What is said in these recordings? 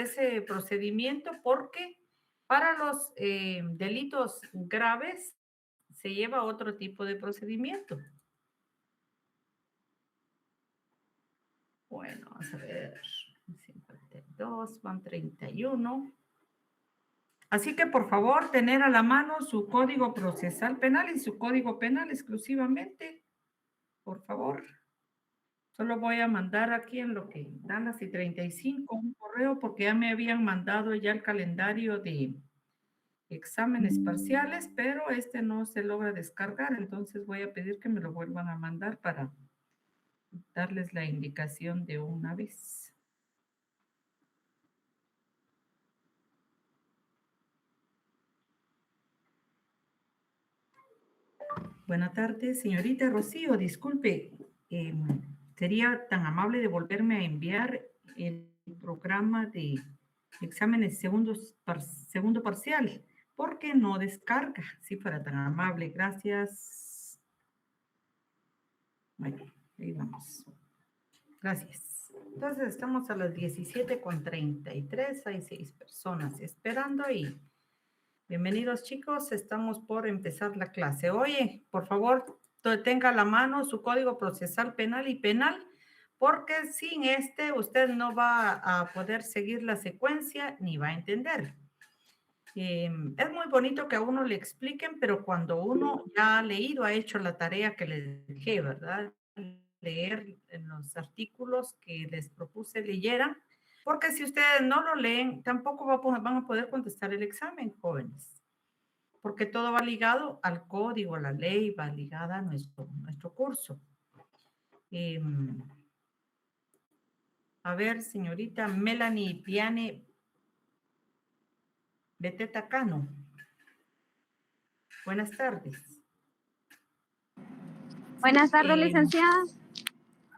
ese procedimiento porque para los delitos graves se lleva otro tipo de procedimiento. Bueno, vamos a ver. 52, van 31. Así que, por favor, tener a la mano su Código Procesal Penal y su Código Penal exclusivamente. Por favor. Solo voy a mandar aquí en lo que dan las y 35 un correo porque ya me habían mandado ya el calendario de exámenes parciales, pero este no se logra descargar, entonces voy a pedir que me lo vuelvan a mandar para darles la indicación de una vez. Buenas tardes, señorita Rocío, disculpe, ¿sería tan amable de volverme a enviar el programa de exámenes segundo parcial? Porque no descarga, si fuera tan amable, gracias. Bueno, ahí vamos. Gracias. Entonces estamos a las 17:33, hay 6 personas esperando y bienvenidos chicos, estamos por empezar la clase. Oye, por favor, tenga a la mano su Código Procesal Penal y Penal, porque sin este usted no va a poder seguir la secuencia ni va a entender. Es muy bonito que a uno le expliquen, pero cuando uno ya ha leído, ha hecho la tarea que les dejé, ¿verdad? Leer en los artículos que les propuse leyeran, porque si ustedes no lo leen, tampoco van a poder contestar el examen, jóvenes, porque todo va ligado al código, a la ley, va ligada a nuestro curso. A ver, señorita Melanie Piane Beteta Cano. Buenas tardes. Buenas tardes, licenciada.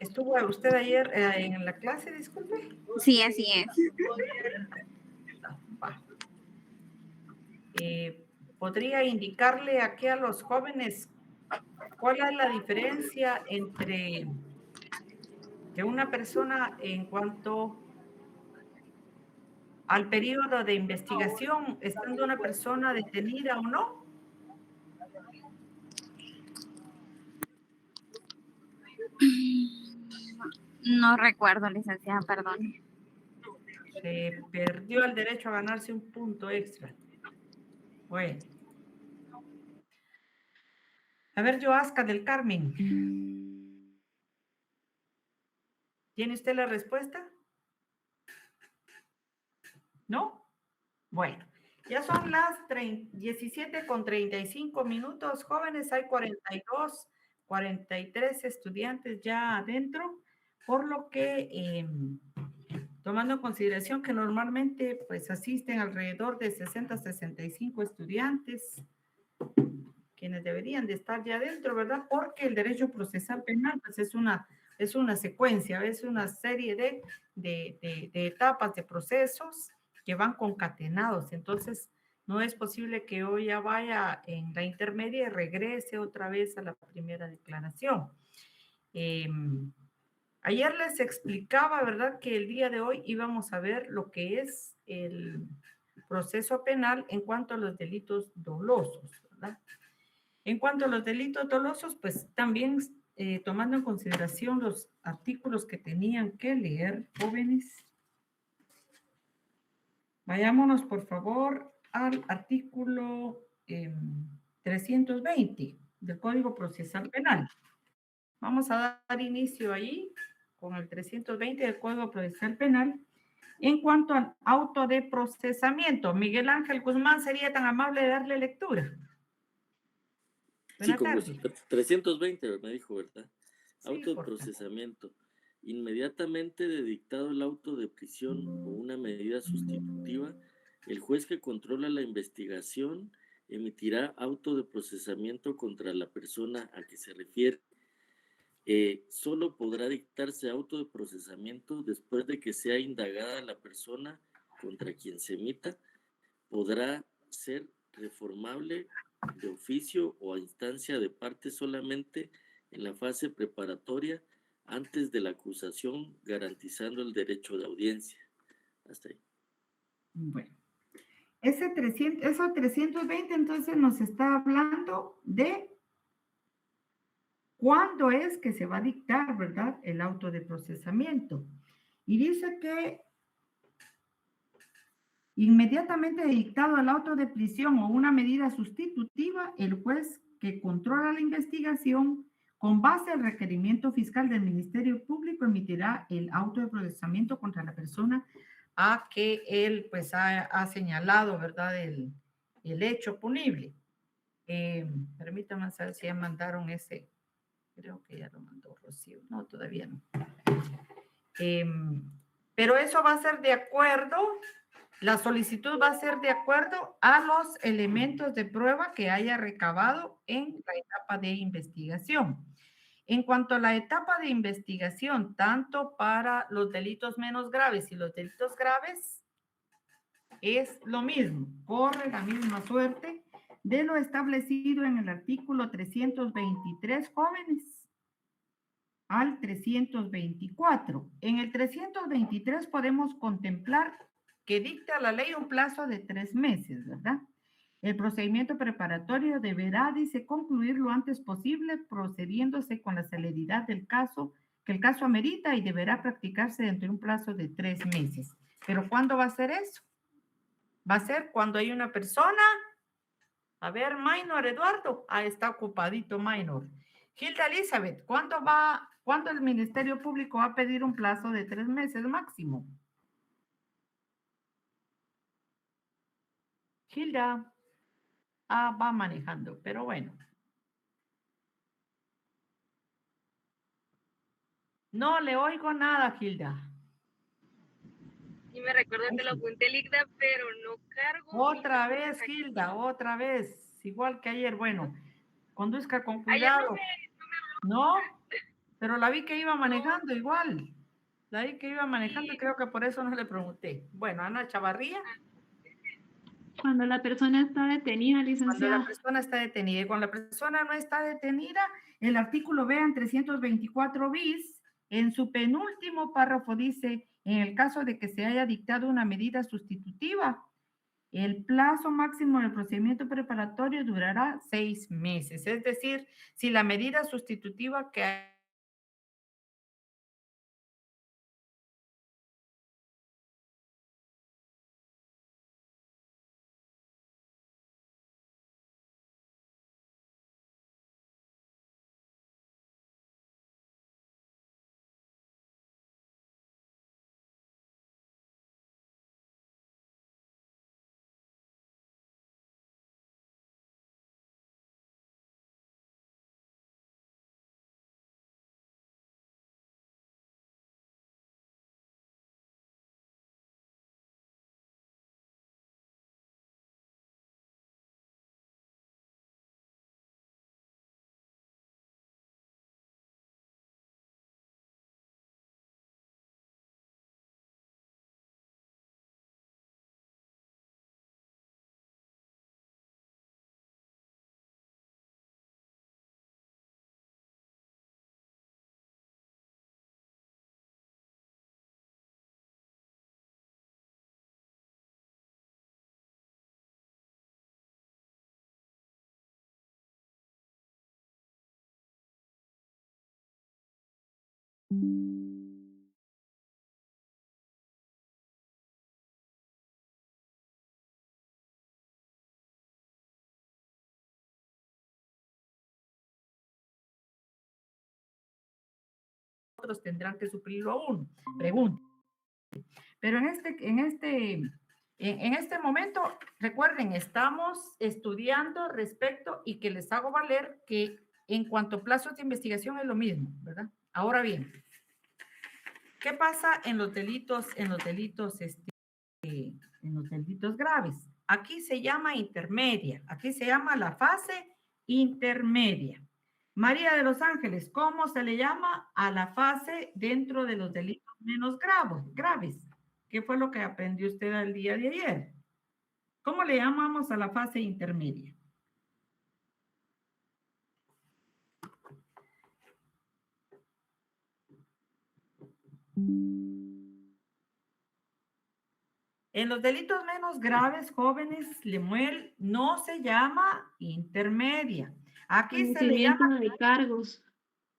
¿Estuvo usted ayer en la clase, disculpe? Sí, así es. ¿Podría indicarle aquí a los jóvenes cuál es la diferencia entre que una persona en cuanto al periodo de investigación, estando una persona detenida o no? No recuerdo, licenciada, perdón. Se perdió el derecho a ganarse un punto extra. Bueno. A ver, Yoasca del Carmen. ¿Tiene usted la respuesta? ¿No? Bueno, ya son las 17:35 jóvenes, hay 42, 43 estudiantes ya adentro, por lo que, tomando en consideración que normalmente pues asisten alrededor de 60, 65 estudiantes, quienes deberían de estar ya adentro, ¿verdad? Porque el derecho procesal penal pues es una secuencia, es una serie de etapas, de procesos que van concatenados. Entonces, no es posible que hoy ya vaya en la intermedia y regrese otra vez a la primera declaración. Ayer les explicaba, ¿verdad?, que el día de hoy íbamos a ver lo que es el proceso penal en cuanto a los delitos dolosos, ¿verdad? En cuanto a los delitos dolosos, pues también tomando en consideración los artículos que tenían que leer, jóvenes, vayámonos por favor al artículo 320 del Código Procesal Penal. Vamos a dar inicio ahí con el 320 del Código Procesal Penal. En cuanto al auto de procesamiento, Miguel Ángel Guzmán, ¿sería tan amable de darle lectura? Sí, con gusto. 320 me dijo, ¿verdad? Sí, auto de procesamiento. Inmediatamente de dictado el auto de prisión o una medida sustitutiva, el juez que controla la investigación emitirá auto de procesamiento contra la persona a que se refiere. Solo podrá dictarse auto de procesamiento después de que sea indagada la persona contra quien se emita. Podrá ser reformable de oficio o a instancia de parte solamente en la fase preparatoria antes de la acusación, garantizando el derecho de audiencia. Hasta ahí. Bueno, esos 320 entonces nos está hablando de cuándo es que se va a dictar, ¿verdad? El auto de procesamiento. Y dice que inmediatamente dictado el auto de prisión o una medida sustitutiva, el juez que controla la investigación, con base al requerimiento fiscal del Ministerio Público, emitirá el auto de procesamiento contra la persona a que él pues ha señalado, ¿verdad? El hecho punible. Permítanme saber si ya mandaron ese. Creo que ya lo mandó Rocío. No, todavía no. Pero eso va a ser de acuerdo, la solicitud va a ser de acuerdo a los elementos de prueba que haya recabado en la etapa de investigación. En cuanto a la etapa de investigación, tanto para los delitos menos graves y los delitos graves, es lo mismo, corre la misma suerte de lo establecido en el artículo 323, jóvenes, al 324. En el 323 podemos contemplar que dicta la ley un plazo de 3 meses, ¿verdad? El procedimiento preparatorio deberá, dice, concluir lo antes posible, procediéndose con la celeridad del caso, que el caso amerita, y deberá practicarse dentro de un plazo de 3 meses. ¿Pero cuándo va a ser eso? Va a ser cuando hay una persona. A ver, Minor Eduardo, está ocupadito Minor. Hilda Elizabeth, ¿cuándo el Ministerio Público va a pedir un plazo de 3 meses máximo? Hilda, va manejando, pero bueno. No le oigo nada, Hilda. Y me recuerdo que lo apunté, Ligda, pero no cargo. Otra vez, Hilda, otra vez. Igual que ayer, bueno, conduzca con cuidado. No, pero la vi que iba manejando igual. La vi que iba manejando y creo que por eso no le pregunté. Bueno, Ana Chavarría. Cuando la persona está detenida, licenciada. Cuando la persona está detenida. Y cuando la persona no está detenida, el artículo B en 324 bis, en su penúltimo párrafo dice, en el caso de que se haya dictado una medida sustitutiva, el plazo máximo del procedimiento preparatorio durará 6 meses. Es decir, si la medida sustitutiva que otros tendrán que suplirlo a uno. Pregunta. Pero en este momento, recuerden, estamos estudiando respecto y que les hago valer que en cuanto a plazos de investigación es lo mismo, ¿verdad? Ahora bien, ¿qué pasa en los delitos graves? Aquí se llama intermedia, aquí se llama la fase intermedia. María de los Ángeles, ¿cómo se le llama a la fase dentro de los delitos menos graves? ¿Qué fue lo que aprendió usted el día de ayer? ¿Cómo le llamamos a la fase intermedia? En los delitos menos graves, jóvenes, Lemuel, no se llama intermedia. Aquí se le Conocimiento llama de cargos.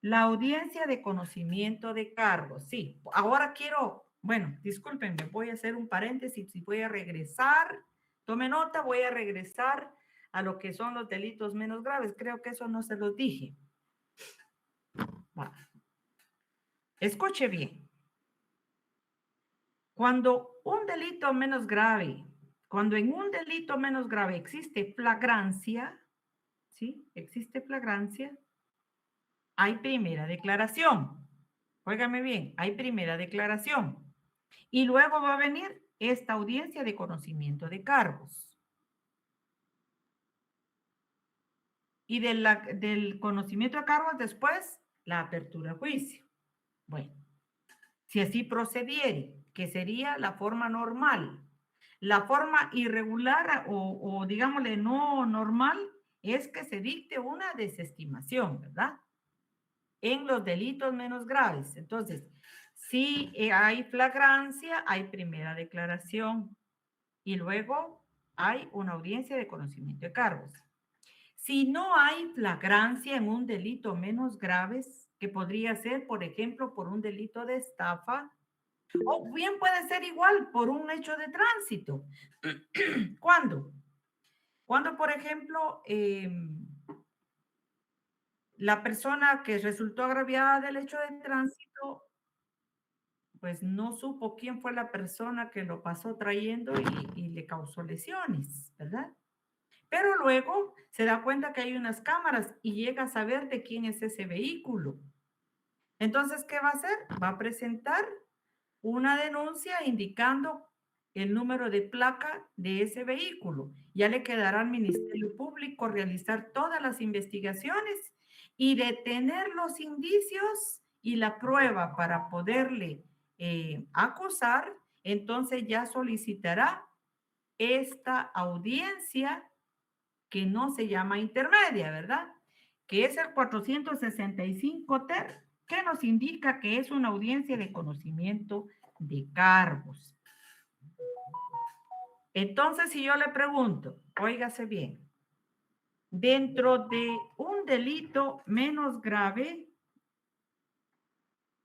la audiencia de conocimiento de cargos. Sí, ahora quiero, bueno, discúlpenme, voy a hacer un paréntesis y voy a regresar. Tome nota, voy a regresar a lo que son los delitos menos graves. Creo que eso no se los dije. Va. Escuche bien. Cuando un delito menos grave, cuando en un delito menos grave existe flagrancia, ¿sí? Existe flagrancia, hay primera declaración. Óigame bien, hay primera declaración. Y luego va a venir esta audiencia de conocimiento de cargos. Y del conocimiento de cargos después, la apertura a juicio. Bueno, si así procediere, que sería la forma normal. La forma irregular o digámosle no normal es que se dicte una desestimación, ¿verdad? En los delitos menos graves. Entonces, si hay flagrancia, hay primera declaración y luego hay una audiencia de conocimiento de cargos. Si no hay flagrancia en un delito menos graves, que podría ser, por ejemplo, por un delito de estafa, o bien puede ser igual por un hecho de tránsito. ¿Cuándo? Cuando, por ejemplo, la persona que resultó agraviada del hecho de tránsito, pues no supo quién fue la persona que lo pasó trayendo y le causó lesiones, ¿verdad? Pero luego se da cuenta que hay unas cámaras y llega a saber de quién es ese vehículo. Entonces, ¿qué va a hacer? Va a presentar una denuncia indicando el número de placa de ese vehículo. Ya le quedará al Ministerio Público realizar todas las investigaciones y detener los indicios y la prueba para poderle acusar. Entonces ya solicitará esta audiencia que no se llama intermedia, ¿verdad? Que es el 465 ter, que nos indica que es una audiencia de conocimiento de cargos. Entonces, si yo le pregunto, óigase bien, dentro de un delito menos grave,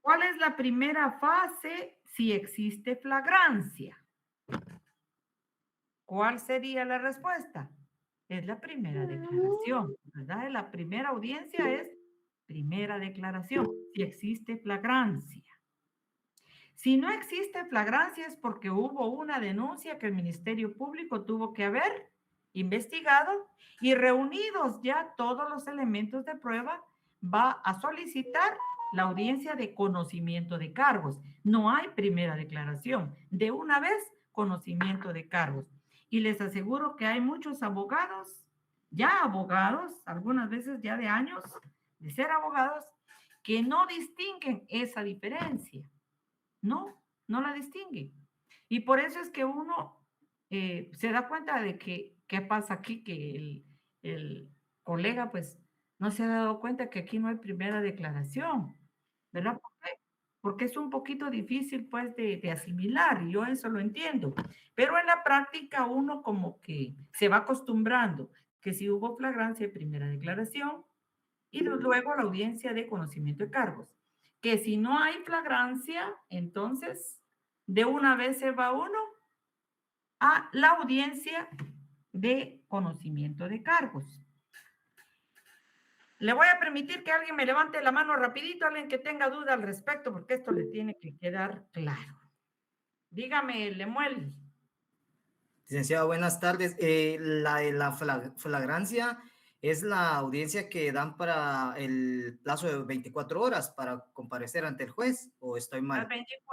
¿cuál es la primera fase si existe flagrancia? ¿Cuál sería la respuesta? Es la primera declaración, ¿verdad? La primera audiencia es primera declaración, si existe flagrancia. Si no existe flagrancia es porque hubo una denuncia que el Ministerio Público tuvo que haber investigado y reunidos ya todos los elementos de prueba, va a solicitar la audiencia de conocimiento de cargos. No hay primera declaración. De una vez, conocimiento de cargos. Y les aseguro que hay muchos abogados, ya abogados, algunas veces ya de años de ser abogados, que no distinguen esa diferencia. No, no la distingue. Y por eso es que uno se da cuenta de que, ¿qué pasa aquí? Que el colega, pues, no se ha dado cuenta que aquí no hay primera declaración, ¿verdad? ¿Por qué? Porque es un poquito difícil, pues, de asimilar, y yo eso lo entiendo. Pero en la práctica uno como que se va acostumbrando que si hubo flagrancia, primera declaración, y luego la audiencia de conocimiento de cargos. Que si no hay flagrancia, entonces de una vez se va uno a la audiencia de conocimiento de cargos. Le voy a permitir que alguien me levante la mano rapidito, alguien que tenga duda al respecto, porque esto le tiene que quedar claro. Dígame, Lemuel. Licenciado, buenas tardes. La de la flagrancia es la audiencia que dan para el plazo de 24 horas para comparecer ante el juez, ¿o estoy mal?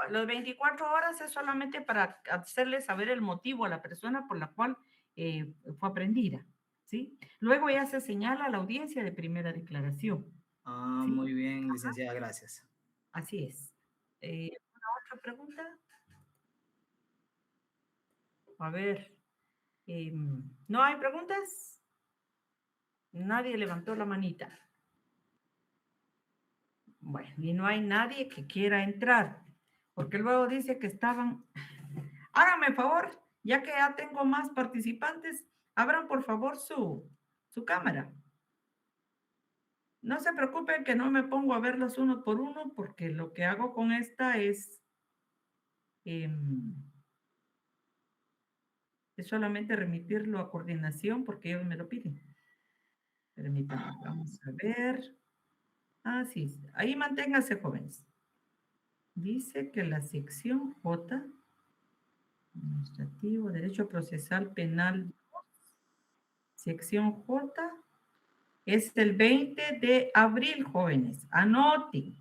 Las 24 horas es solamente para hacerle saber el motivo a la persona por la cual fue aprendida, ¿sí? Luego ya se señala la audiencia de primera declaración. Ah, ¿sí? Muy bien, licenciada, gracias. Así es. ¿Alguna otra pregunta? A ver, ¿no hay preguntas? Nadie levantó la manita. Bueno, y no hay nadie que quiera entrar, porque luego dice que estaban... Hágame favor, Ya que ya tengo más participantes, abran por favor su cámara. No se preocupen que no me pongo a verlos uno por uno, porque lo que hago con esta es solamente remitirlo a coordinación porque ellos me lo piden. Permítanme, vamos a ver. Ah, sí, ahí manténganse, jóvenes. Dice que la sección J, administrativo, derecho procesal penal, sección J, es el 20 de abril, jóvenes. Anoten.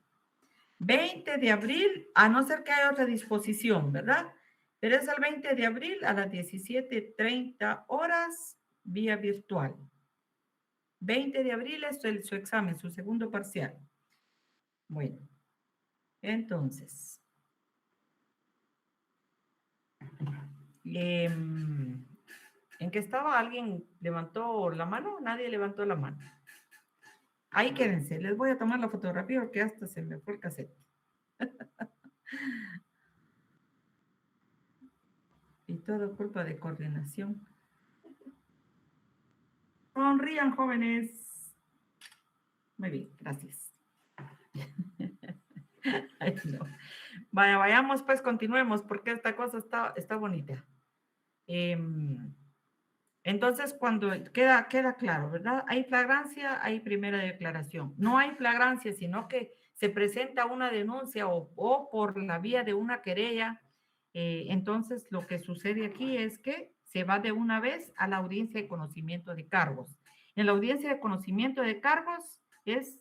20 de abril, a no ser que haya otra disposición, ¿verdad? Pero es el 20 de abril a las 17:30 horas, vía virtual. 20 de abril es su examen, su segundo parcial. Bueno, entonces, ¿en qué estaba? ¿Alguien levantó la mano? Nadie levantó la mano. Ahí quédense, les voy a tomar la fotografía porque hasta se me fue el cassette. Y todo culpa de coordinación. Sonrían, jóvenes. Muy bien, gracias. Ay, no. Vayamos, pues continuemos, porque esta cosa está bonita. Entonces, cuando queda claro, ¿verdad? Hay flagrancia, hay primera declaración. No hay flagrancia, sino que se presenta una denuncia o por la vía de una querella. Entonces, lo que sucede aquí es que se va de una vez a la audiencia de conocimiento de cargos. En la audiencia de conocimiento de cargos es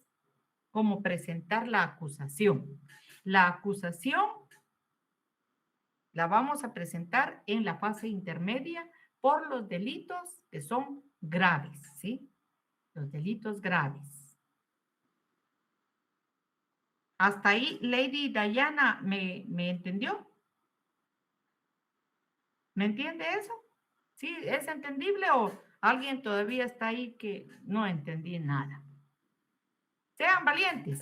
como presentar la acusación. La acusación la vamos a presentar en la fase intermedia por los delitos que son graves, ¿sí? Los delitos graves. Hasta ahí, Lady Diana, ¿me entendió? ¿Me entiende eso? ¿Sí? ¿Es entendible o alguien todavía está ahí que no entendí nada? Sean valientes,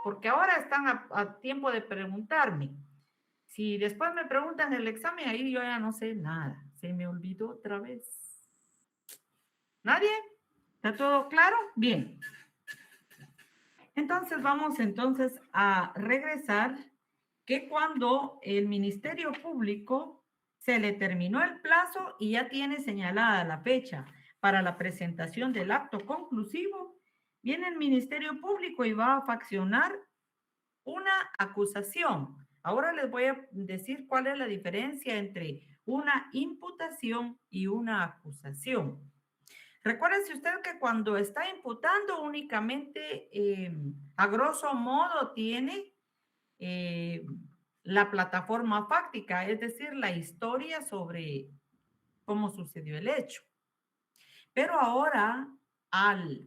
porque ahora están a tiempo de preguntarme. Si después me preguntan el examen, ahí yo ya no sé nada. Se me olvidó otra vez. ¿Nadie? ¿Está todo claro? Bien. Entonces vamos a regresar que cuando el Ministerio Público se le terminó el plazo y ya tiene señalada la fecha para la presentación del acto conclusivo, viene el Ministerio Público y va a faccionar una acusación. Ahora les voy a decir cuál es la diferencia entre una imputación y una acusación. Recuérdese usted que cuando está imputando únicamente, a grosso modo, tiene la plataforma fáctica, es decir, la historia sobre cómo sucedió el hecho. Pero ahora, al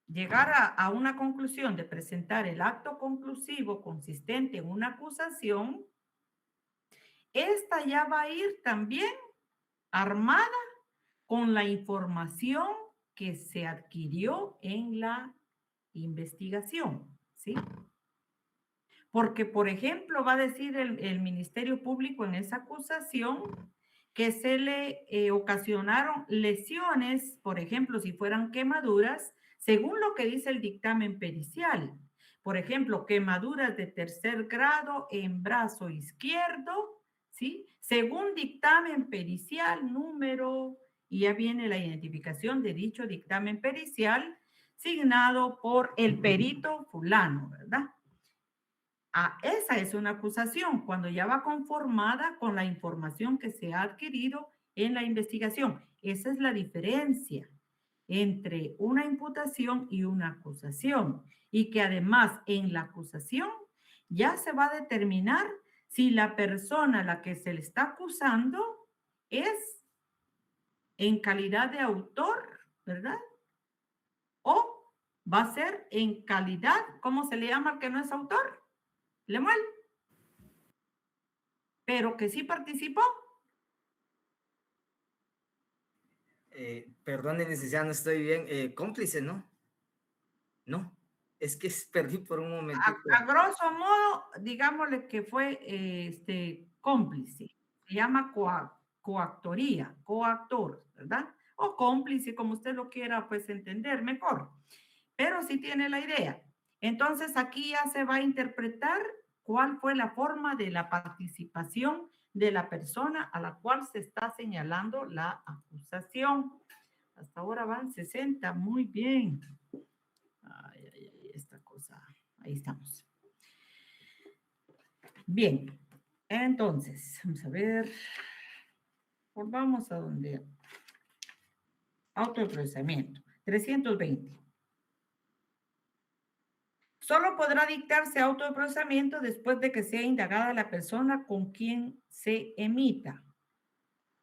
llegar a una conclusión de presentar el acto conclusivo consistente en una acusación, esta ya va a ir también armada con la información que se adquirió en la investigación, ¿sí? Porque, por ejemplo, va a decir el Ministerio Público en esa acusación que se le ocasionaron lesiones, por ejemplo, si fueran quemaduras, según lo que dice el dictamen pericial. Por ejemplo, quemaduras de tercer grado en brazo izquierdo, ¿sí? Según dictamen pericial número, y ya viene la identificación de dicho dictamen pericial, signado por el perito fulano, ¿verdad? Ah, esa es una acusación cuando ya va conformada con la información que se ha adquirido en la investigación. Esa es la diferencia entre una imputación y una acusación. Y que además en la acusación ya se va a determinar si la persona a la que se le está acusando es en calidad de autor, ¿verdad? O va a ser en calidad, ¿cómo se le llama al que no es autor? Lemuel. Pero que sí participó. Perdón, licenciado, no estoy bien. Cómplice, ¿no? No, es que perdí por un momentito. A grosso modo, digámosle que fue cómplice. se llama coactoría, coactor, ¿verdad? O cómplice, como usted lo quiera, pues entender mejor. Pero sí tiene la idea. Entonces aquí ya se va a interpretar cuál fue la forma de la participación de la persona a la cual se está señalando la acusación. Hasta ahora van 60, muy bien. Ay, ay, ay, esta cosa, ahí estamos. Bien, entonces, vamos a ver. Volvamos a donde. Auto de procesamiento, 320. Solo podrá dictarse auto de procesamiento después de que sea indagada la persona con quien se emita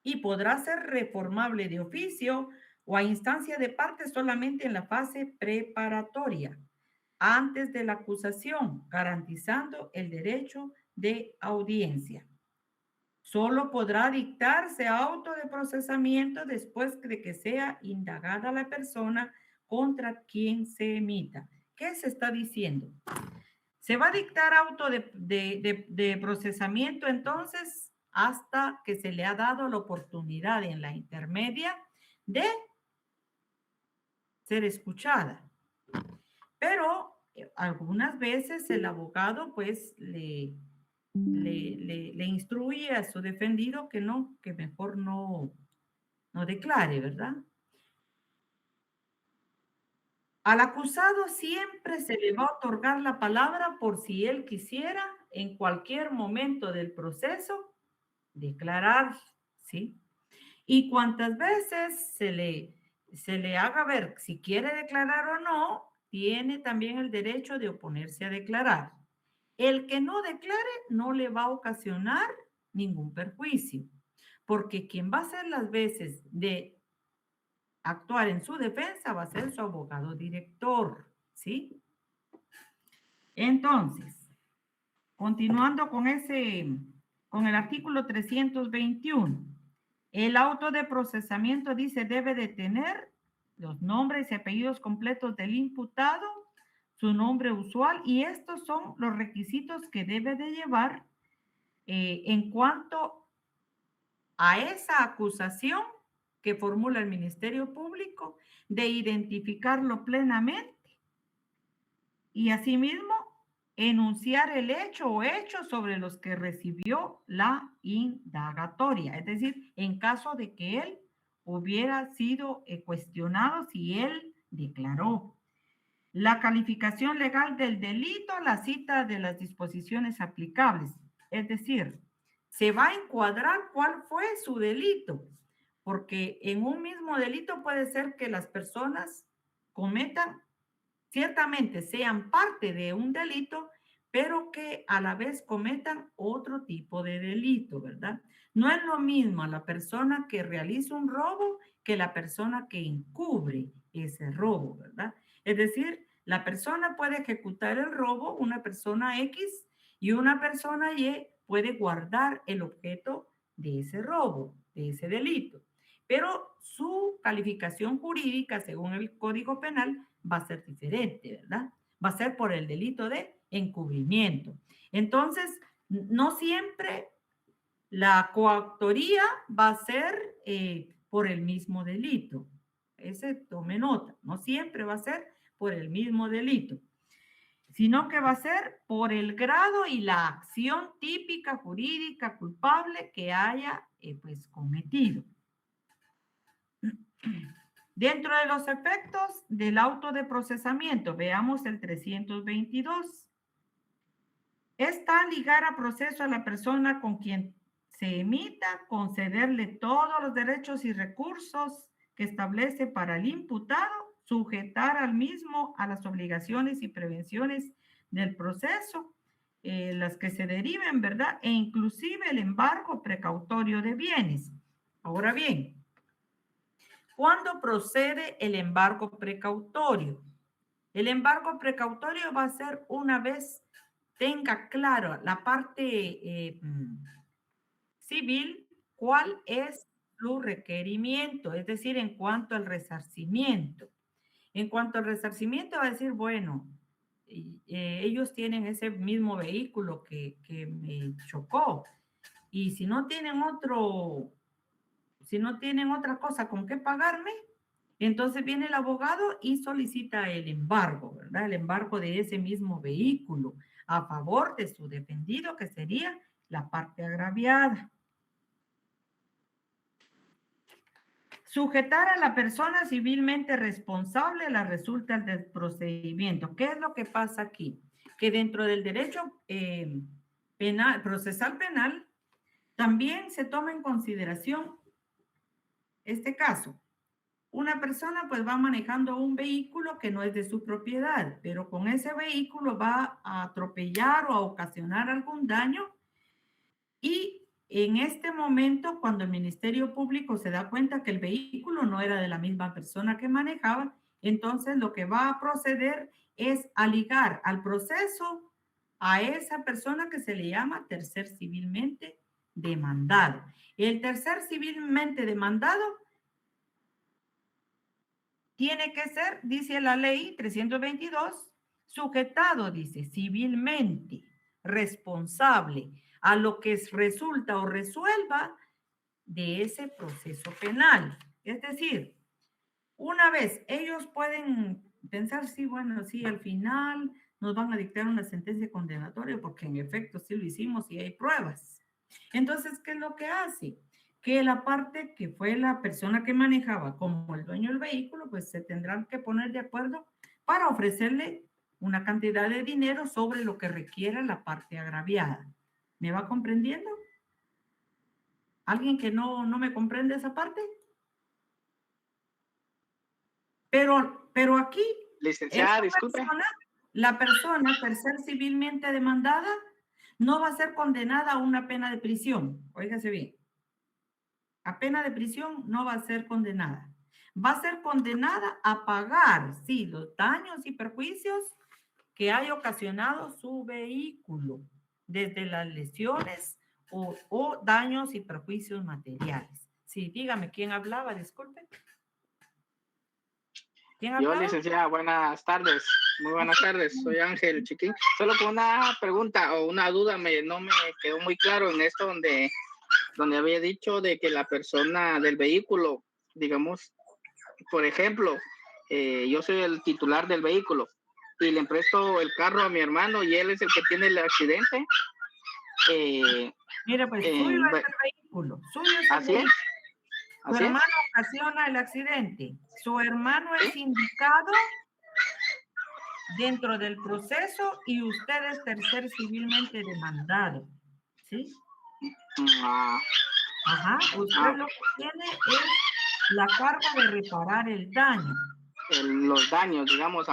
y podrá ser reformable de oficio o a instancia de parte solamente en la fase preparatoria, antes de la acusación, garantizando el derecho de audiencia. Solo podrá dictarse auto de procesamiento después de que sea indagada la persona contra quien se emita. ¿Qué se está diciendo? Se va a dictar auto de procesamiento entonces hasta que se le ha dado la oportunidad en la intermedia de ser escuchada. Pero algunas veces el abogado pues le instruye a su defendido que no, que mejor no declare, ¿verdad? Al acusado siempre se le va a otorgar la palabra por si él quisiera en cualquier momento del proceso declarar, ¿sí? Y cuantas veces se le haga ver si quiere declarar o no, tiene también el derecho de oponerse a declarar. El que no declare no le va a ocasionar ningún perjuicio, porque quien va a hacer las veces de actuar en su defensa va a ser su abogado director, ¿sí? Entonces, continuando con el artículo 321, el auto de procesamiento dice debe de tener los nombres y apellidos completos del imputado, su nombre usual, y estos son los requisitos que debe de llevar en cuanto a esa acusación que formula el Ministerio Público, de identificarlo plenamente y asimismo enunciar el hecho o hechos sobre los que recibió la indagatoria, es decir, en caso de que él hubiera sido cuestionado si él declaró. La calificación legal del delito, la cita de las disposiciones aplicables, es decir, se va a encuadrar cuál fue su delito, porque en un mismo delito puede ser que las personas cometan, ciertamente sean parte de un delito, pero que a la vez cometan otro tipo de delito, ¿verdad? No es lo mismo la persona que realiza un robo que la persona que encubre ese robo, ¿verdad? Es decir, la persona puede ejecutar el robo, una persona X, y una persona Y puede guardar el objeto de ese robo, de ese delito. Pero su calificación jurídica, según el Código Penal, va a ser diferente, ¿verdad? Va a ser por el delito de encubrimiento. Entonces, no siempre la coautoría va a ser por el mismo delito. Ese tome nota, no siempre va a ser por el mismo delito, sino que va a ser por el grado y la acción típica jurídica culpable que haya pues cometido. Dentro de los efectos del auto de procesamiento, veamos el 322. Está ligar a proceso a la persona con quien se emita, concederle todos los derechos y recursos que establece para el imputado, sujetar al mismo a las obligaciones y prevenciones del proceso, las que se deriven, ¿verdad? E inclusive el embargo precautorio de bienes. Ahora bien, ¿cuándo procede el embargo precautorio? El embargo precautorio va a ser una vez tenga claro la parte civil, cuál es su requerimiento, es decir, en cuanto al resarcimiento. En cuanto al resarcimiento va a decir, bueno, ellos tienen ese mismo vehículo que me chocó. y si no tienen otra cosa con qué pagarme, entonces viene el abogado y solicita el embargo, ¿verdad? El embargo de ese mismo vehículo a favor de su defendido, que sería la parte agraviada. Sujetar a la persona civilmente responsable a las resultas del procedimiento. ¿Qué es lo que pasa aquí? Que dentro del derecho penal, procesal penal, también se toma en consideración este caso. Una persona pues va manejando un vehículo que no es de su propiedad, pero con ese vehículo va a atropellar o a ocasionar algún daño, y en este momento, cuando el Ministerio Público se da cuenta que el vehículo no era de la misma persona que manejaba, entonces lo que va a proceder es a ligar al proceso a esa persona que se le llama tercer civilmente demandado. El tercer civilmente demandado tiene que ser, dice la ley 322, sujetado, dice, civilmente responsable a lo que resulta o resuelva de ese proceso penal. Es decir, una vez ellos pueden pensar, sí, bueno, sí, al final nos van a dictar una sentencia condenatoria porque en efecto sí lo hicimos y hay pruebas. Entonces, ¿qué es lo que hace? Que la parte que fue la persona que manejaba como el dueño del vehículo, pues se tendrán que poner de acuerdo para ofrecerle una cantidad de dinero sobre lo que requiera la parte agraviada. ¿Me va comprendiendo? ¿Alguien que no me comprende esa parte? Pero aquí, Licenciada, disculpe. la persona tercer civilmente demandada no va a ser condenada a una pena de prisión. Óigase bien. A pena de prisión no va a ser condenada. Va a ser condenada a pagar, sí, los daños y perjuicios que haya ocasionado su vehículo, desde las lesiones o daños y perjuicios materiales. Sí, dígame, ¿quién hablaba? Disculpe. ¿Quién hablaba? Yo, licenciada, buenas tardes. Muy buenas tardes. Soy Ángel Chiquín. Solo con una pregunta o una duda, no me quedó muy claro en esto donde había dicho de que la persona del vehículo, digamos, por ejemplo, yo soy el titular del vehículo y le presto el carro a mi hermano y él es el que tiene el accidente. Mira, pues suyo es el vehículo. Suyo es el así vehículo. es. Su Así hermano es. ocasiona el accidente. Su hermano es indicado dentro del proceso y usted es tercer civilmente demandado. ¿Sí? Ajá. Usted lo que tiene es la carga de reparar el daño. Los daños, digamos,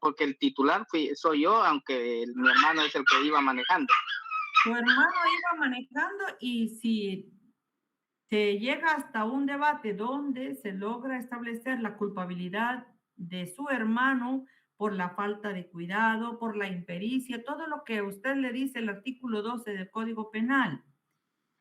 porque el titular soy yo, aunque mi hermano es el que iba manejando. Su hermano iba manejando y si se llega hasta un debate donde se logra establecer la culpabilidad de su hermano por la falta de cuidado, por la impericia, todo lo que a usted le dice el artículo 12 del Código Penal.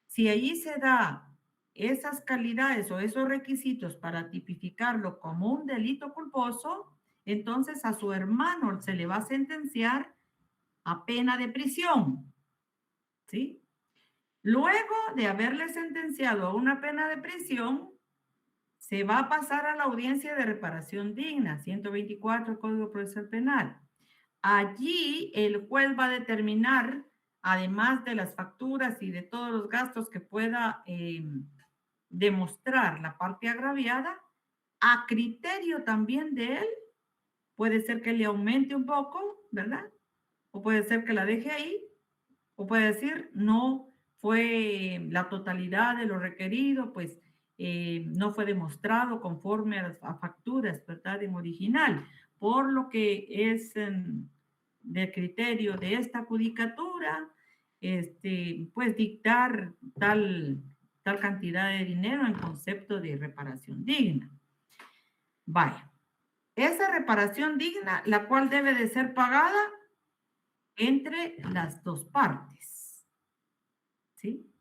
Si allí se da esas calidades o esos requisitos para tipificarlo como un delito culposo, entonces a su hermano se le va a sentenciar a pena de prisión. ¿Sí? Luego de haberle sentenciado a una pena de prisión, se va a pasar a la audiencia de reparación digna, 124 del Código Procesal Penal. Allí el juez va a determinar, además de las facturas y de todos los gastos que pueda demostrar la parte agraviada, a criterio también de él, puede ser que le aumente un poco, ¿verdad? O puede ser que la deje ahí, o puede decir, no fue la totalidad de lo requerido, pues no fue demostrado conforme a las facturas, ¿verdad? En original, por lo que es de criterio de esta judicatura, pues dictar tal cantidad de dinero en concepto de reparación digna. Vaya, esa reparación digna, la cual debe de ser pagada entre las dos partes, ¿sí?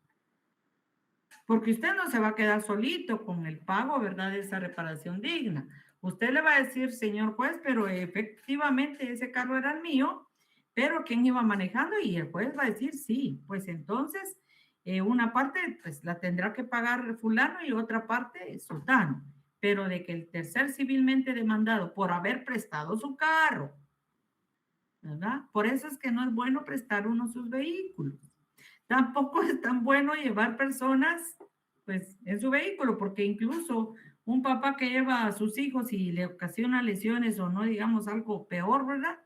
Porque usted no se va a quedar solito con el pago, ¿verdad?, de esa reparación digna. Usted le va a decir, señor juez, pero efectivamente ese carro era el mío, pero ¿quién iba manejando? Y el juez va a decir, sí, pues entonces una parte pues la tendrá que pagar fulano y otra parte sultano, pero de que el tercer civilmente demandado por haber prestado su carro, ¿verdad? Por eso es que no es bueno prestar uno sus vehículos. Tampoco es tan bueno llevar personas pues en su vehículo, porque incluso un papá que lleva a sus hijos y le ocasiona lesiones o no digamos algo peor, ¿verdad?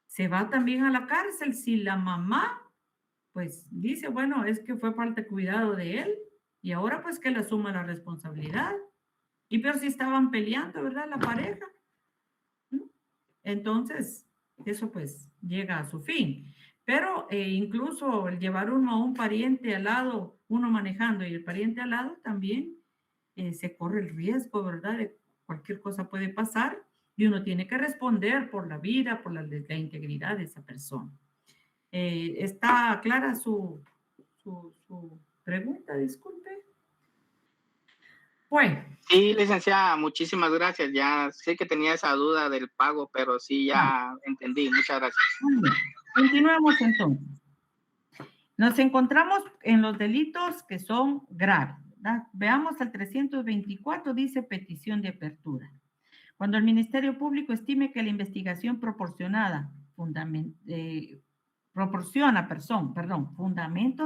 Se va también a la cárcel si la mamá pues dice, bueno, es que fue falta de cuidado de él y ahora pues que le asuma la responsabilidad. Y peor si estaban peleando, ¿verdad? La pareja. ¿No? Entonces, eso pues llega a su fin. Pero incluso el llevar uno a un pariente al lado, uno manejando y el pariente al lado también se corre el riesgo, ¿verdad? De cualquier cosa puede pasar y uno tiene que responder por la vida, por la integridad de esa persona. ¿Está clara su pregunta? Disculpe. Bueno. Sí, licenciada, muchísimas gracias. Ya sé que tenía esa duda del pago, pero sí, ya entendí. Muchas gracias. Muy bien. Continuemos entonces. Nos encontramos en los delitos que son graves, ¿verdad? Veamos el 324, dice petición de apertura. Cuando el Ministerio Público estime que la investigación proporciona fundamento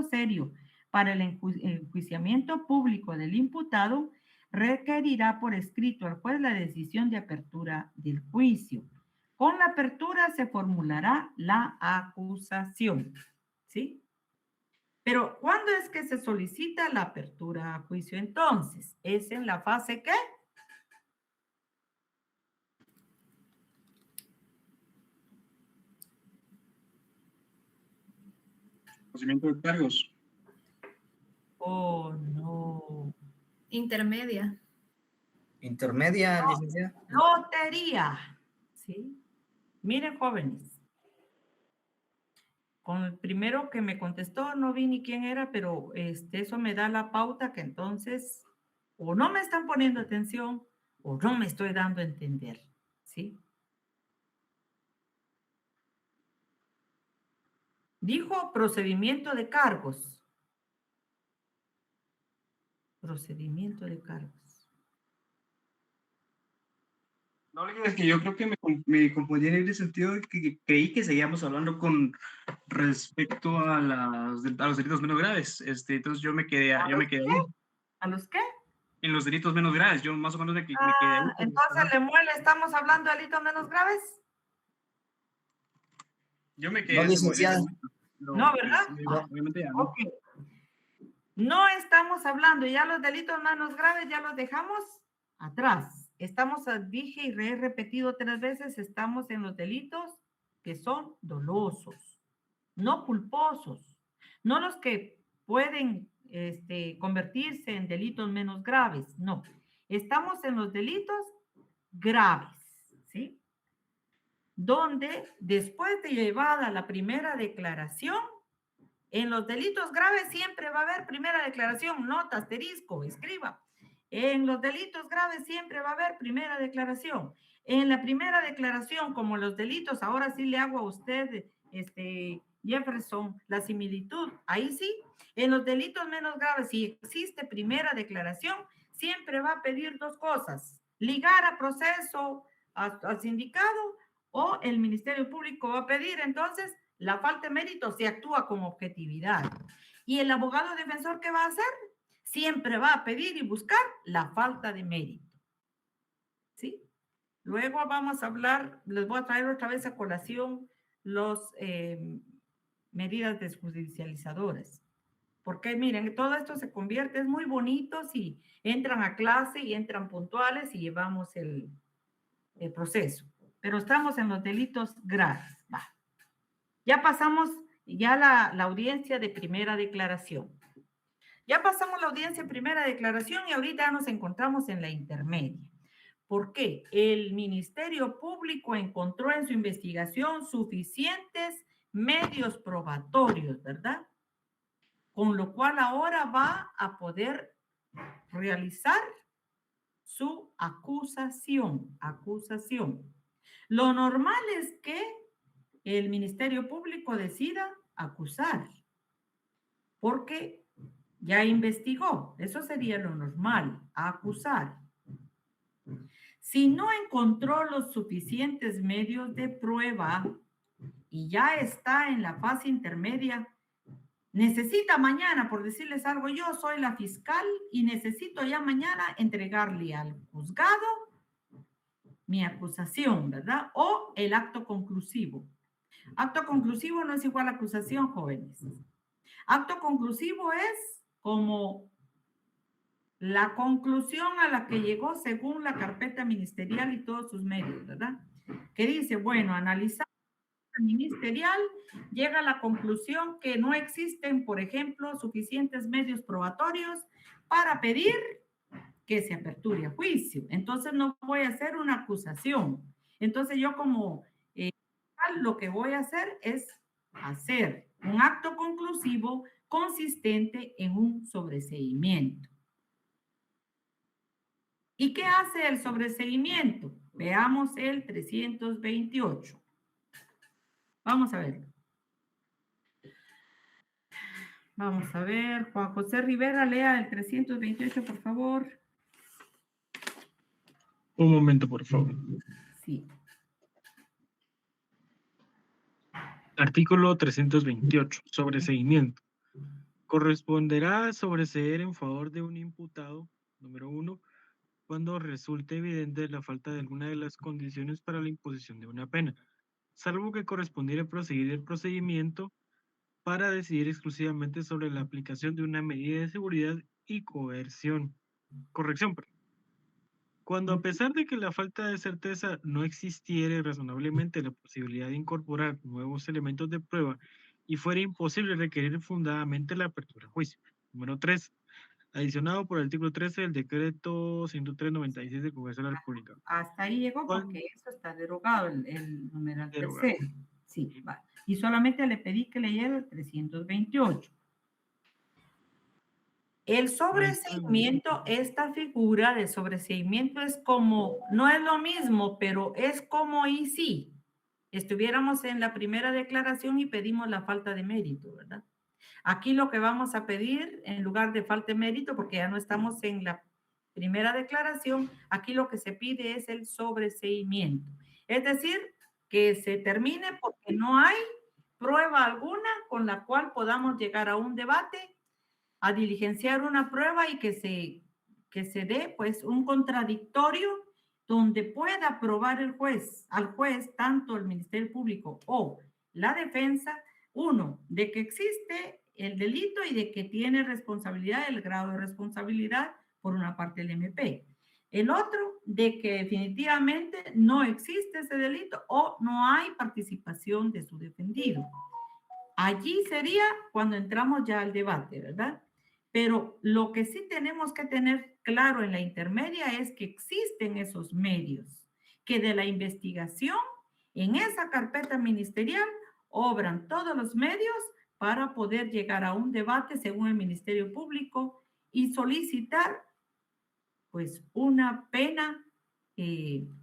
serio para el enjuiciamiento público del imputado, requerirá por escrito al juez la decisión de apertura del juicio. Con la apertura se formulará la acusación, ¿sí? Pero, ¿cuándo es que se solicita la apertura a juicio? Entonces, ¿es en la fase qué? Conocimiento de cargos. Oh, no. Intermedia. Intermedia, licenciada. Lotería. ¿Sí? Miren, jóvenes. Con el primero que me contestó, no vi ni quién era, pero eso me da la pauta que entonces o no me están poniendo atención o no me estoy dando a entender. ¿Sí? Dijo procedimiento de cargos. Procedimiento de cargos. No, es que yo creo que me confundí en el sentido de que creí que seguíamos hablando con respecto a los delitos menos graves. Entonces yo me quedé ahí. ¿A los qué? En los delitos menos graves, yo más o menos me quedé ahí. Entonces, Lemuel, ¿estamos hablando de delitos menos graves? Yo me quedé No, en ese licenciada. momento. No, ¿verdad? Obviamente ya no. Ok. No estamos hablando, ya los delitos menos graves ya los dejamos atrás. Estamos, dije y he repetido 3 veces, estamos en los delitos que son dolosos, no culposos, no los que pueden convertirse en delitos menos graves, no. Estamos en los delitos graves, ¿sí? Donde después de llevada la primera declaración, en los delitos graves siempre va a haber primera declaración, nota, asterisco, escriba. En los delitos graves siempre va a haber primera declaración. En la primera declaración, como los delitos, ahora sí le hago a usted, Jefferson, la similitud, ahí sí. En los delitos menos graves, si existe primera declaración, siempre va a pedir 2 cosas. Ligar a proceso al sindicado o el Ministerio Público va a pedir entonces la falta de mérito se actúa con objetividad. ¿Y el abogado defensor qué va a hacer? Siempre va a pedir y buscar la falta de mérito. ¿Sí? Luego vamos a hablar, les voy a traer otra vez a colación los medidas desjudicializadoras. Porque miren, todo esto se convierte, es muy bonito si entran a clase y entran puntuales y llevamos el proceso. Pero estamos en los delitos graves. Va. Ya pasamos ya la audiencia de primera declaración. Ya pasamos la audiencia de primera declaración y ahorita ya nos encontramos en la intermedia. ¿Por qué? El Ministerio Público encontró en su investigación suficientes medios probatorios, ¿verdad? Con lo cual ahora va a poder realizar su acusación. Lo normal es que el Ministerio Público decida acusar. porque ya investigó. Eso sería lo normal, acusar. Si no encontró los suficientes medios de prueba y ya está en la fase intermedia, necesita mañana, por decirles algo, yo soy la fiscal y necesito ya mañana entregarle al juzgado mi acusación, ¿verdad? O el acto conclusivo. Acto conclusivo no es igual a acusación, jóvenes. Acto conclusivo es como la conclusión a la que llegó según la carpeta ministerial y todos sus medios, ¿verdad? Que dice, bueno, analizar la ministerial llega a la conclusión que no existen, por ejemplo, suficientes medios probatorios para pedir que se aperture a juicio. Entonces no voy a hacer una acusación. Entonces yo como lo que voy a hacer es hacer un acto conclusivo consistente en un sobreseimiento. ¿Y qué hace el sobreseimiento? Veamos el 328. Vamos a verlo. Vamos a ver, Juan José Rivera, lea el 328, por favor. Un momento, por favor. Sí. Artículo 328, sobreseimiento. Corresponderá sobreseer en favor de un imputado, número 1, cuando resulte evidente la falta de alguna de las condiciones para la imposición de una pena, salvo que correspondiera proseguir el procedimiento para decidir exclusivamente sobre la aplicación de una medida de seguridad y corrección. Cuando a pesar de que la falta de certeza no existiere razonablemente la posibilidad de incorporar nuevos elementos de prueba y fuera imposible requerir fundadamente la apertura a juicio. Número 3. Adicionado por el artículo 13 del decreto 103/96 del Congreso de la República. Hasta ahí llegó porque eso está derogado, el numeral Derogado. tercero. Sí, va. Y solamente le pedí que leyera el 328. El sobreseimiento, esta figura de sobreseimiento es como, no es lo mismo, pero es como y sí estuviéramos en la primera declaración y pedimos la falta de mérito, ¿verdad? Aquí lo que vamos a pedir, en lugar de falta de mérito, porque ya no estamos en la primera declaración, aquí lo que se pide es el sobreseimiento. Es decir, que se termine porque no hay prueba alguna con la cual podamos llegar a un debate, a diligenciar una prueba y que se dé pues un contradictorio donde pueda probar al juez, tanto el Ministerio Público o la defensa, uno, de que existe el delito y de que tiene responsabilidad, el grado de responsabilidad por una parte del MP. El otro, de que definitivamente no existe ese delito o no hay participación de su defendido. Allí sería cuando entramos ya al debate, ¿verdad? Pero lo que sí tenemos que tener claro en la intermedia es que existen esos medios, que de la investigación en esa carpeta ministerial obran todos los medios para poder llegar a un debate según el Ministerio Público y solicitar pues una pena en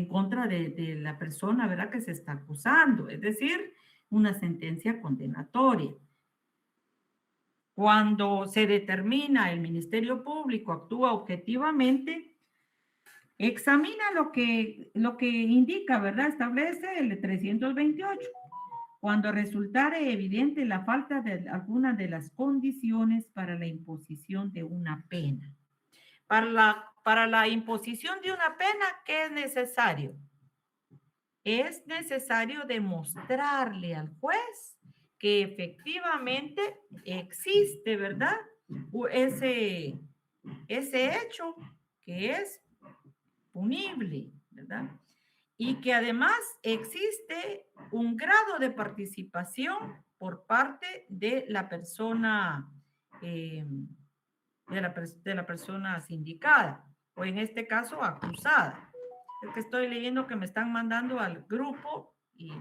contra de la persona, ¿verdad?, que se está acusando, es decir, una sentencia condenatoria. Cuando se determina, el Ministerio Público actúa objetivamente, examina lo que indica, ¿verdad?, establece el 328. Cuando resultare evidente la falta de alguna de las condiciones para la imposición de una pena. Para la imposición de una pena, ¿qué es necesario? Es necesario demostrarle al juez que efectivamente existe, ¿verdad?, ese hecho que es punible, ¿verdad? Y que además existe un grado de participación por parte de la persona, de la persona sindicada, o en este caso acusada. Es que estoy leyendo que me están mandando al grupo y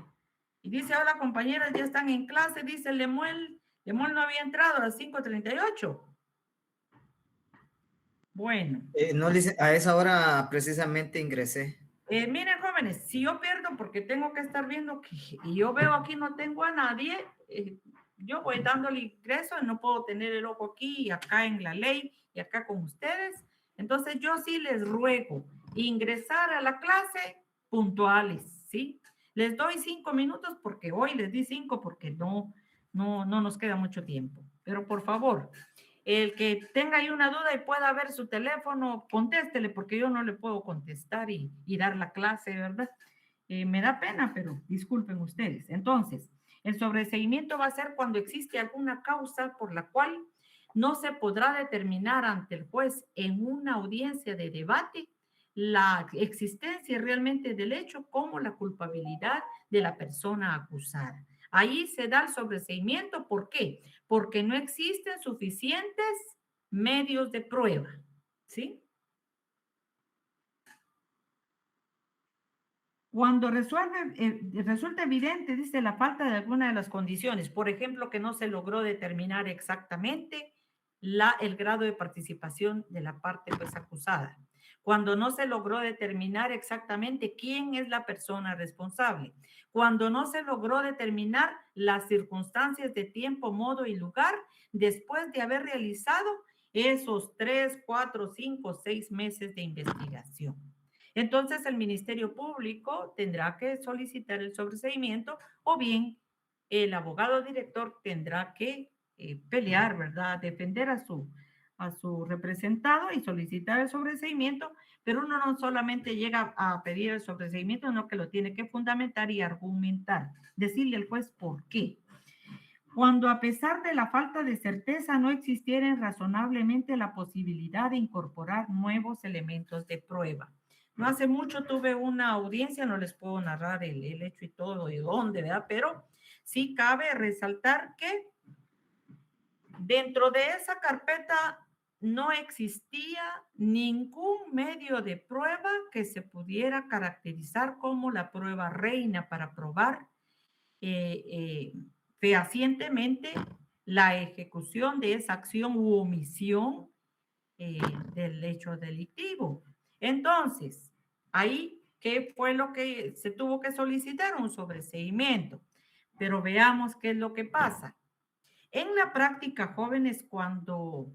dice, hola compañeras, ya están en clase, dice Lemuel no había entrado a las 5:38. Bueno. No, a esa hora precisamente ingresé. Miren, jóvenes, si yo pierdo porque tengo que estar viendo que y yo veo aquí no tengo a nadie, yo voy dándole ingreso y no puedo tener el ojo aquí y acá en la ley y acá con ustedes. Entonces yo sí les ruego ingresar a la clase puntuales, ¿sí? Les doy 5 minutos porque hoy les di 5 porque no nos queda mucho tiempo. Pero por favor, el que tenga ahí una duda y pueda ver su teléfono, contéstele porque yo no le puedo contestar y dar la clase, ¿verdad? Me da pena, pero disculpen ustedes. Entonces, el sobreseimiento va a ser cuando existe alguna causa por la cual no se podrá determinar ante el juez en una audiencia de debate la existencia realmente del hecho como la culpabilidad de la persona acusada. Ahí se da el sobreseimiento. ¿Por qué? Porque no existen suficientes medios de prueba, ¿sí? Cuando resulta evidente, dice, la falta de alguna de las condiciones, por ejemplo, que no se logró determinar exactamente el grado de participación de la parte pues acusada. Cuando no se logró determinar exactamente quién es la persona responsable. Cuando no se logró determinar las circunstancias de tiempo, modo y lugar después de haber realizado esos 3, 4, 5, 6 meses de investigación. Entonces, el Ministerio Público tendrá que solicitar el sobreseimiento o bien el abogado director tendrá que pelear, ¿verdad? Defender a su representado y solicitar el sobreseimiento, pero uno no solamente llega a pedir el sobreseimiento, sino que lo tiene que fundamentar y argumentar, decirle al juez por qué. Cuando a pesar de la falta de certeza no existiera razonablemente la posibilidad de incorporar nuevos elementos de prueba. No hace mucho tuve una audiencia, no les puedo narrar el hecho y todo de dónde, ¿verdad? Pero sí cabe resaltar que dentro de esa carpeta no existía ningún medio de prueba que se pudiera caracterizar como la prueba reina para probar fehacientemente la ejecución de esa acción u omisión del hecho delictivo. Entonces, ahí, ¿qué fue lo que se tuvo que solicitar? Un sobreseimiento. Pero veamos qué es lo que pasa. En la práctica, jóvenes, cuando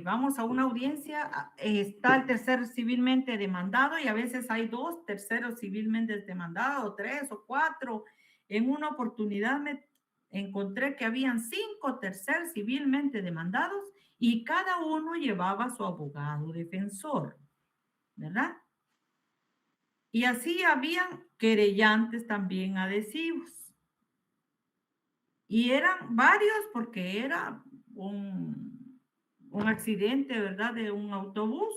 vamos a una audiencia, está el tercero civilmente demandado y a veces hay 2 terceros civilmente demandados, 3 o 4. En una oportunidad me encontré que habían 5 terceros civilmente demandados y cada uno llevaba su abogado defensor, ¿verdad? Y así habían querellantes también adhesivos. Y eran varios porque era un accidente, ¿verdad? De un autobús.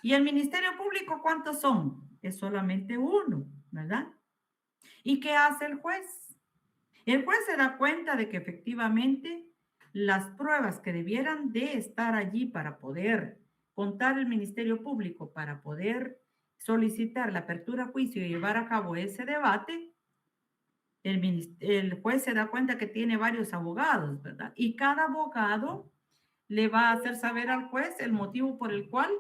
Y el Ministerio Público, ¿cuántos son? Es solamente uno, ¿verdad? ¿Y qué hace el juez? El juez se da cuenta de que efectivamente las pruebas que debieran de estar allí para poder contar el Ministerio Público, para poder solicitar la apertura a juicio y llevar a cabo ese debate, el juez se da cuenta que tiene varios abogados, ¿verdad? Y cada abogado le va a hacer saber al juez el motivo por el cual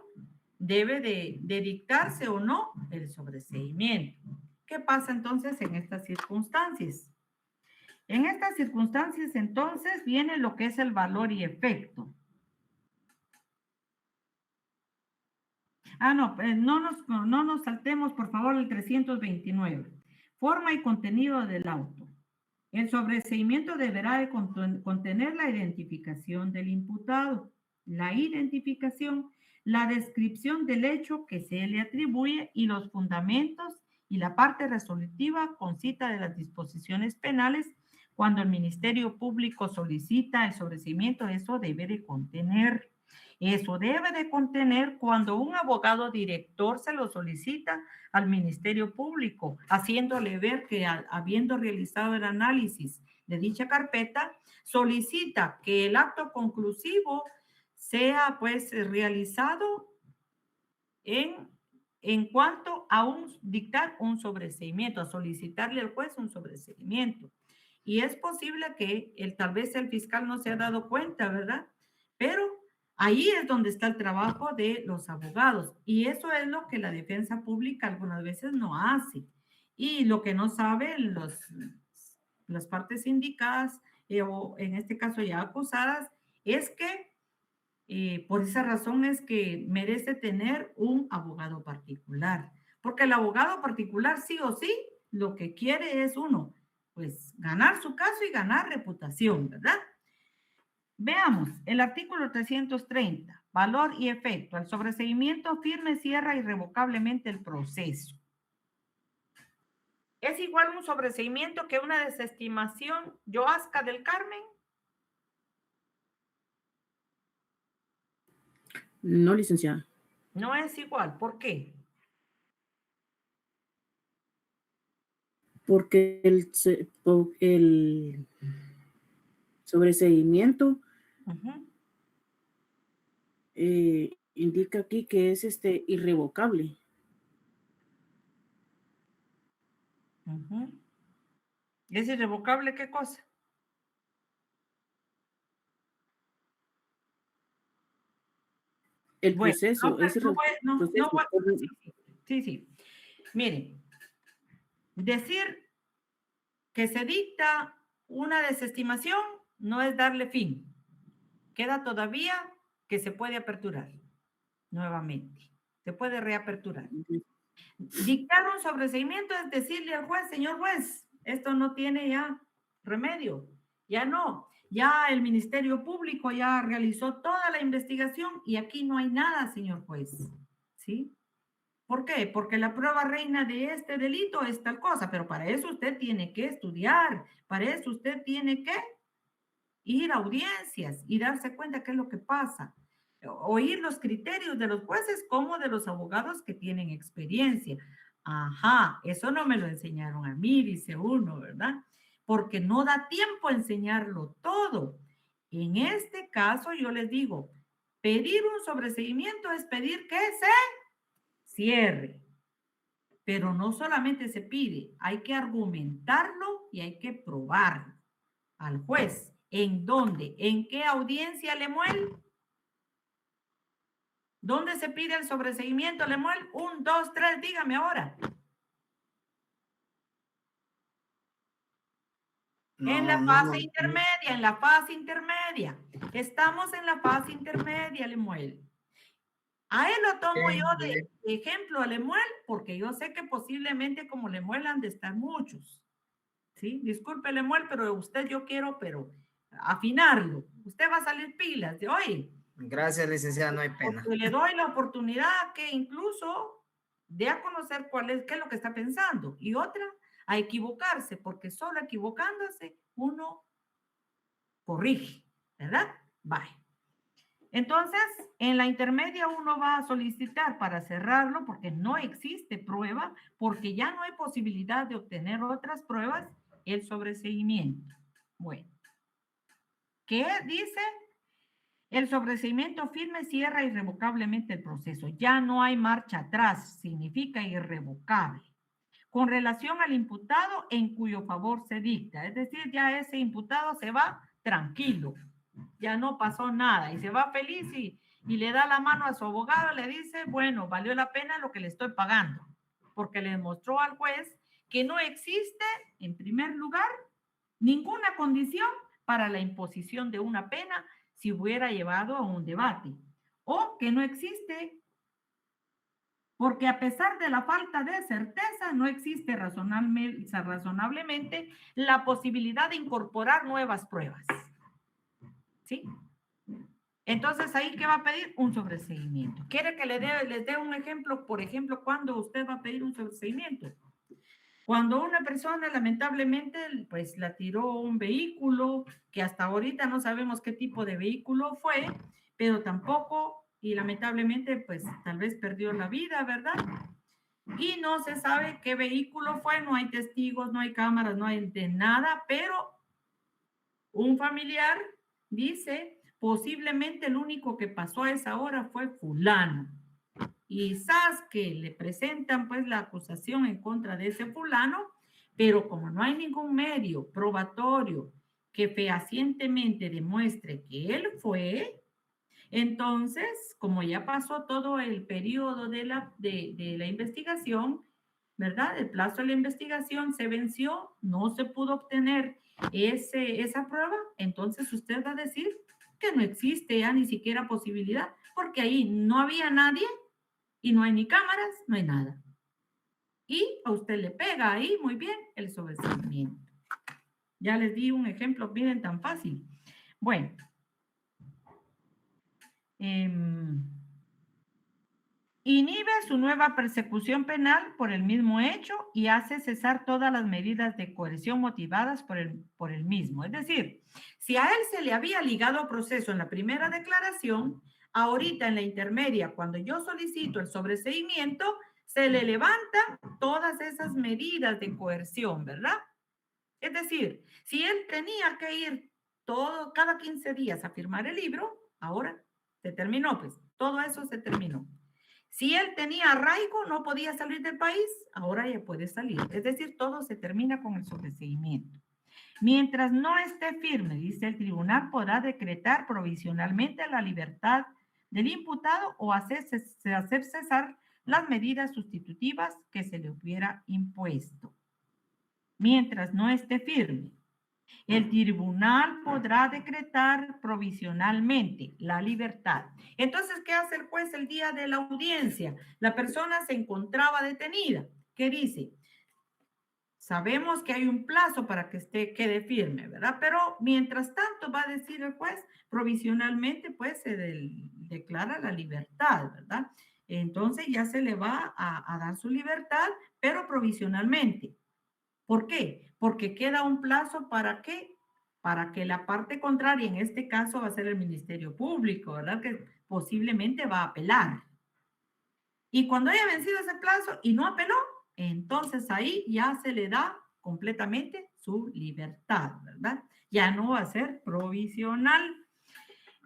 debe de dictarse o no el sobreseimiento. ¿Qué pasa entonces en estas circunstancias? En estas circunstancias, entonces, viene lo que es el valor y efecto. No nos saltemos, por favor, el 329. Forma y contenido del auto. El sobreseimiento deberá de contener la identificación del imputado, la identificación, la descripción del hecho que se le atribuye y los fundamentos y la parte resolutiva con cita de las disposiciones penales. Cuando el Ministerio Público solicita el sobreseimiento, eso debe de contener. Eso debe de contener cuando un abogado director se lo solicita al Ministerio Público, haciéndole ver que habiendo realizado el análisis de dicha carpeta, solicita que el acto conclusivo sea pues realizado en cuanto a dictar un sobreseimiento, a solicitarle al juez un sobreseimiento. Y es posible que tal vez el fiscal no se ha dado cuenta, ¿verdad? Pero ahí es donde está el trabajo de los abogados y eso es lo que la defensa pública algunas veces no hace y lo que no saben las partes indicadas, o en este caso ya acusadas, es que por esa razón es que merece tener un abogado particular, porque el abogado particular sí o sí lo que quiere es uno, pues ganar su caso y ganar reputación, ¿verdad? Veamos el artículo 330, valor y efecto. El sobreseimiento firme cierra irrevocablemente el proceso. ¿Es igual un sobreseimiento que una desestimación Yoasca del Carmen? No, licenciada. No es igual. ¿Por qué? Porque el sobreseimiento indica aquí que es irrevocable. ¿Es irrevocable qué cosa? El proceso es irrevocable. Sí. Miren, decir que se dicta una desestimación no es darle fin. Queda todavía que se puede aperturar nuevamente. Se puede reaperturar. Dictar un sobreseimiento es decirle al juez, señor juez, esto no tiene ya remedio. Ya no. Ya el Ministerio Público ya realizó toda la investigación y aquí no hay nada, señor juez. ¿Sí? ¿Por qué? Porque la prueba reina de este delito es tal cosa, pero para eso usted tiene que estudiar, para eso usted tiene que ir a audiencias y darse cuenta qué es lo que pasa. Oír los criterios de los jueces como de los abogados que tienen experiencia. Ajá, eso no me lo enseñaron a mí, dice uno, ¿verdad? Porque no da tiempo a enseñarlo todo. En este caso, yo les digo, pedir un sobreseimiento es pedir que se cierre. Pero no solamente se pide, hay que argumentarlo y hay que probarlo al juez. ¿En dónde? ¿En qué audiencia, Lemuel? ¿Dónde se pide el sobreseimiento, Lemuel? 1, 2, 3, dígame ahora. En la fase intermedia, en la fase intermedia. Estamos en la fase intermedia, Lemuel. A él lo tomo yo de ejemplo a Lemuel, porque yo sé que posiblemente como Lemuel han de estar muchos. ¿Sí? Disculpe, Lemuel, pero usted yo quiero, pero afinarlo. Usted va a salir pilas de hoy. Gracias, licenciada, no hay pena. Porque le doy la oportunidad que incluso dé a conocer qué es lo que está pensando. Y otra, a equivocarse, porque solo equivocándose uno corrige, ¿verdad? Bye. Entonces, en la intermedia uno va a solicitar para cerrarlo porque no existe prueba, porque ya no hay posibilidad de obtener otras pruebas, el sobreseimiento. Bueno, ¿qué dice? El sobreseimiento firme cierra irrevocablemente el proceso. Ya no hay marcha atrás, significa irrevocable. Con relación al imputado en cuyo favor se dicta, es decir, ya ese imputado se va tranquilo, ya no pasó nada y se va feliz y le da la mano a su abogado, le dice, bueno, valió la pena lo que le estoy pagando, porque le demostró al juez que no existe, en primer lugar, ninguna condición para la imposición de una pena si hubiera llevado a un debate, o que no existe, porque a pesar de la falta de certeza, no existe razonablemente la posibilidad de incorporar nuevas pruebas. ¿Sí? Entonces, ¿ahí qué va a pedir? Un sobreseimiento. ¿Quiere que les dé un ejemplo? Por ejemplo, ¿cuándo usted va a pedir un sobreseimiento? Cuando una persona lamentablemente pues la tiró un vehículo, que hasta ahorita no sabemos qué tipo de vehículo fue, pero tampoco, y lamentablemente pues tal vez perdió la vida, ¿verdad? Y no se sabe qué vehículo fue, no hay testigos, no hay cámaras, no hay de nada, pero un familiar dice, posiblemente el único que pasó a esa hora fue fulano. Y que le presentan pues la acusación en contra de ese fulano, pero como no hay ningún medio probatorio que fehacientemente demuestre que él fue, entonces, como ya pasó todo el periodo de la investigación, ¿verdad? El plazo de la investigación se venció, no se pudo obtener esa prueba, entonces usted va a decir que no existe ya ni siquiera posibilidad, porque ahí no había nadie y no hay ni cámaras, no hay nada. Y a usted le pega ahí muy bien el sobreseimiento. Ya les di un ejemplo, miren, tan fácil. Bueno. Inhibe su nueva persecución penal por el mismo hecho y hace cesar todas las medidas de coerción motivadas por el mismo. Es decir, si a él se le había ligado a proceso en la primera declaración, ahorita en la intermedia, cuando yo solicito el sobreseimiento, se le levantan todas esas medidas de coerción, ¿verdad? Es decir, si él tenía que ir cada 15 días a firmar el libro, ahora se terminó, pues todo eso se terminó. Si él tenía arraigo, no podía salir del país, ahora ya puede salir. Es decir, todo se termina con el sobreseimiento. Mientras no esté firme, dice el tribunal, podrá decretar provisionalmente la libertad del imputado o hacer cesar las medidas sustitutivas que se le hubiera impuesto. Mientras no esté firme, el tribunal podrá decretar provisionalmente la libertad. Entonces, ¿qué hace el juez el día de la audiencia? La persona se encontraba detenida. ¿Qué dice? Sabemos que hay un plazo para que quede firme, ¿verdad? Pero mientras tanto va a decir el juez, provisionalmente pues se declara la libertad, ¿verdad? Entonces ya se le va a dar su libertad, pero provisionalmente. ¿Por qué? Porque queda un plazo ¿para qué? Para que la parte contraria, en este caso va a ser el Ministerio Público, ¿verdad? Que posiblemente va a apelar. Y cuando haya vencido ese plazo y no apeló, entonces ahí ya se le da completamente su libertad, ¿verdad? Ya no va a ser provisional.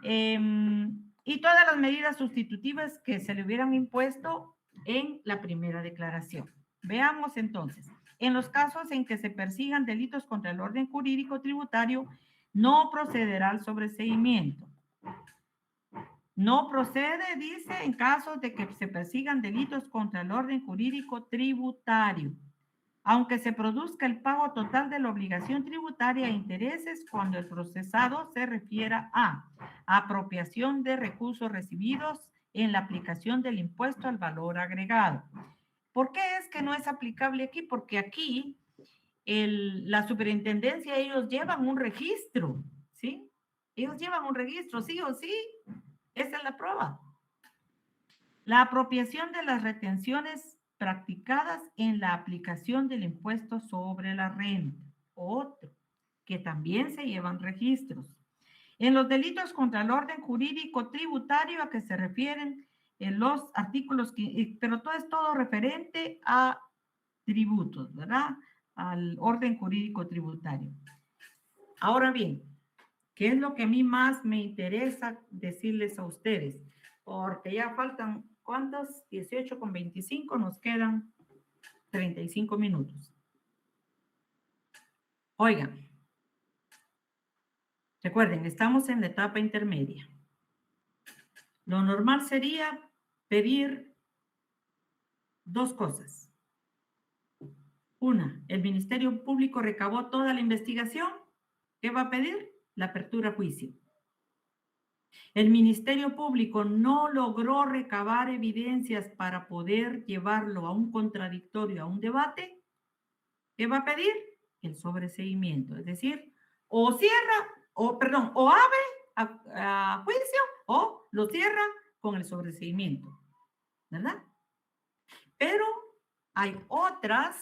Y todas las medidas sustitutivas que se le hubieran impuesto en la primera declaración. Veamos entonces. En los casos en que se persigan delitos contra el orden jurídico tributario, no procederá al sobreseimiento. No procede, dice, en casos de que se persigan delitos contra el orden jurídico tributario, aunque se produzca el pago total de la obligación tributaria e intereses cuando el procesado se refiera a apropiación de recursos recibidos en la aplicación del impuesto al valor agregado. ¿Por qué es que no es aplicable aquí? Porque aquí la superintendencia, ellos llevan un registro, ¿sí? Ellos llevan un registro, sí o sí. Esa es la prueba. La apropiación de las retenciones practicadas en la aplicación del impuesto sobre la renta. Otro, que también se llevan registros. En los delitos contra el orden jurídico tributario a que se refieren en los artículos, pero todo es todo referente a tributos, ¿verdad? Al orden jurídico tributario. Ahora bien, ¿qué es lo que a mí más me interesa decirles a ustedes? Porque ya faltan, ¿cuántos? 18:25, nos quedan 35 minutos. Oigan, recuerden, estamos en la etapa intermedia. Lo normal sería pedir dos cosas. Una, el Ministerio Público recabó toda la investigación. ¿Qué va a pedir? La apertura a juicio. El Ministerio Público no logró recabar evidencias para poder llevarlo a un contradictorio, a un debate. ¿Qué va a pedir? El sobreseimiento. Es decir, o cierra, o abre a juicio o lo cierra con el sobreseimiento, ¿verdad? Pero hay otras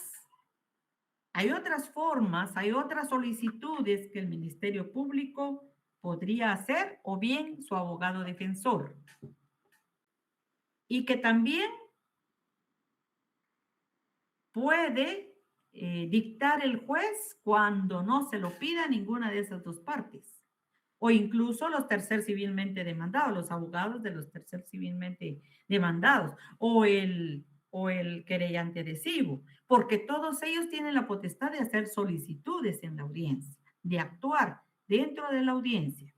formas, hay otras solicitudes que el Ministerio Público podría hacer o bien su abogado defensor. Y que también puede dictar el juez cuando no se lo pida ninguna de esas dos partes. O incluso los tercer civilmente demandados, los abogados de los tercer civilmente demandados, o el querellante adhesivo, porque todos ellos tienen la potestad de hacer solicitudes en la audiencia, de actuar dentro de la audiencia.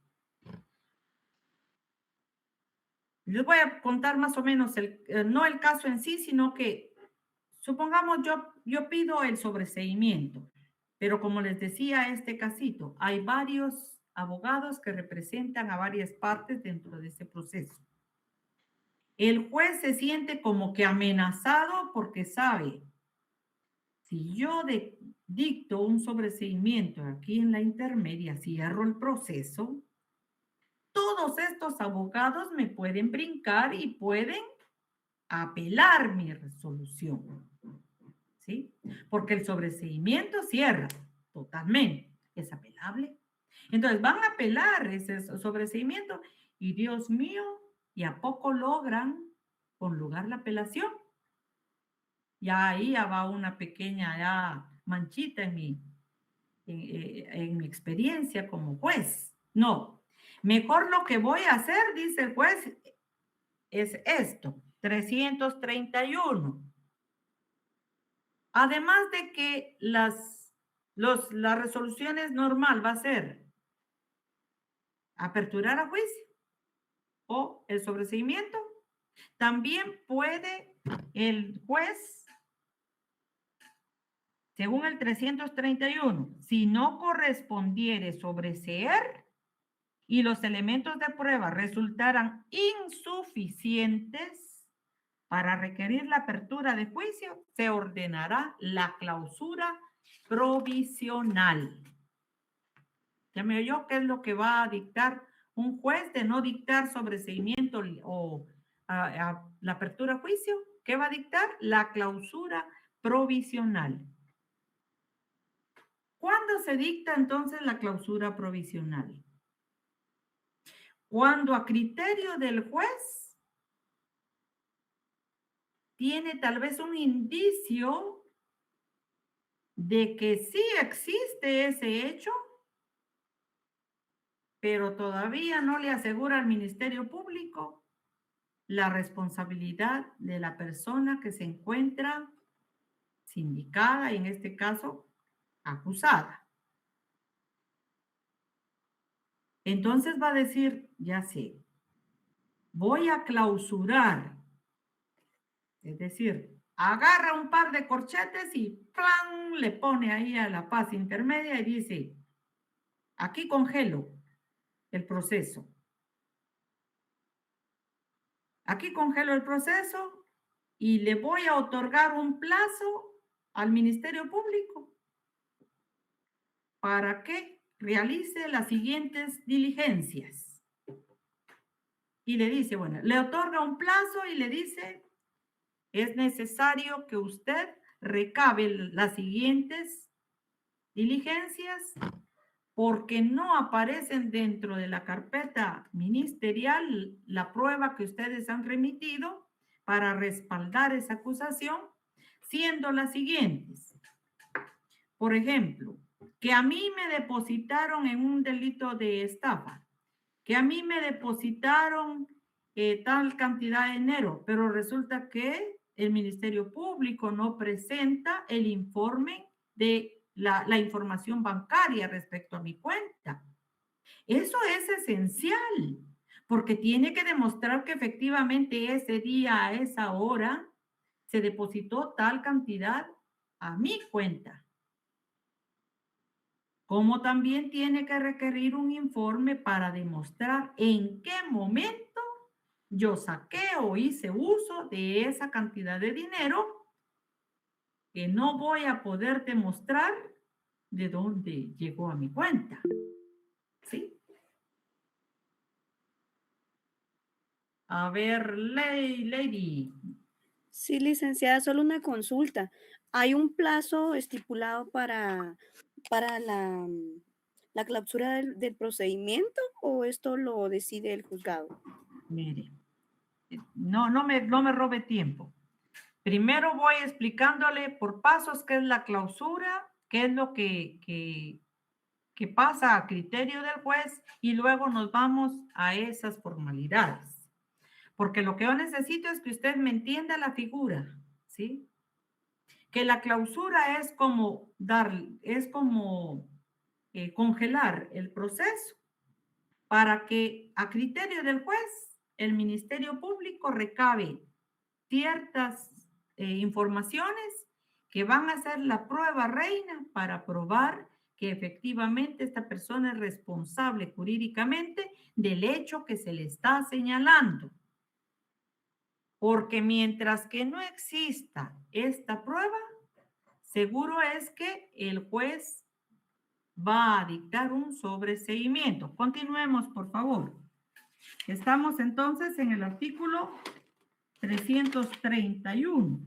Les voy a contar más o menos, no el caso en sí, sino que, supongamos yo pido el sobreseimiento. Pero como les decía, este casito, hay varios abogados que representan a varias partes dentro de ese proceso. El juez se siente como que amenazado porque sabe, si yo dicto un sobreseimiento aquí en la intermedia, cierro el proceso, todos estos abogados me pueden brincar y pueden apelar mi resolución, ¿sí? Porque el sobreseimiento cierra totalmente, es apelable. Entonces van a apelar ese sobreseimiento y Dios mío, ¿y a poco logran conlugar la apelación? Ya ahí ya va una pequeña ya manchita en mi experiencia como juez. No, mejor lo que voy a hacer, dice el juez, es esto, 331. Además de que las resoluciones normal va a ser aperturar a juicio o el sobreseimiento, también puede el juez, según el 331, si no correspondiere sobreseer y los elementos de prueba resultaran insuficientes para requerir la apertura de juicio, se ordenará la clausura provisional. ¿Ya me oyó qué es lo que va a dictar un juez de no dictar sobreseimiento o la apertura a juicio? ¿Qué va a dictar? La clausura provisional. ¿Cuándo se dicta entonces la clausura provisional? Cuando a criterio del juez tiene tal vez un indicio de que sí existe ese hecho, pero todavía no le asegura al Ministerio Público la responsabilidad de la persona que se encuentra sindicada y en este caso acusada. Entonces va a decir, ya sé, voy a clausurar, es decir, agarra un par de corchetes y ¡plan! Le pone ahí a la fase intermedia y dice, aquí congelo el proceso. Aquí congelo el proceso y le voy a otorgar un plazo al Ministerio Público para que realice las siguientes diligencias. Y le dice, bueno, le otorga un plazo y le dice, es necesario que usted recabe las siguientes diligencias porque no aparecen dentro de la carpeta ministerial la prueba que ustedes han remitido para respaldar esa acusación, siendo las siguientes. Por ejemplo, que a mí me depositaron en un delito de estafa, que a mí me depositaron tal cantidad de dinero, pero resulta que el Ministerio Público no presenta el informe de la información bancaria respecto a mi cuenta. Eso es esencial, porque tiene que demostrar que efectivamente ese día, a esa hora, se depositó tal cantidad a mi cuenta. Como también tiene que requerir un informe para demostrar en qué momento yo saqué o hice uso de esa cantidad de dinero que no voy a poder demostrar de dónde llegó a mi cuenta. ¿Sí? A ver, Lady. Sí, licenciada, solo una consulta. ¿Hay un plazo estipulado para la clausura del procedimiento o esto lo decide el juzgado? Mire, no me robe tiempo. Primero voy explicándole por pasos qué es la clausura, qué es lo que pasa a criterio del juez y luego nos vamos a esas formalidades. Porque lo que yo necesito es que usted me entienda la figura, ¿sí? Que la clausura es como congelar el proceso para que a criterio del juez el Ministerio Público recabe ciertas informaciones que van a hacer la prueba reina para probar que efectivamente esta persona es responsable jurídicamente del hecho que se le está señalando. Porque mientras que no exista esta prueba, seguro es que el juez va a dictar un sobreseimiento. Continuemos, por favor. Estamos entonces en el artículo 331.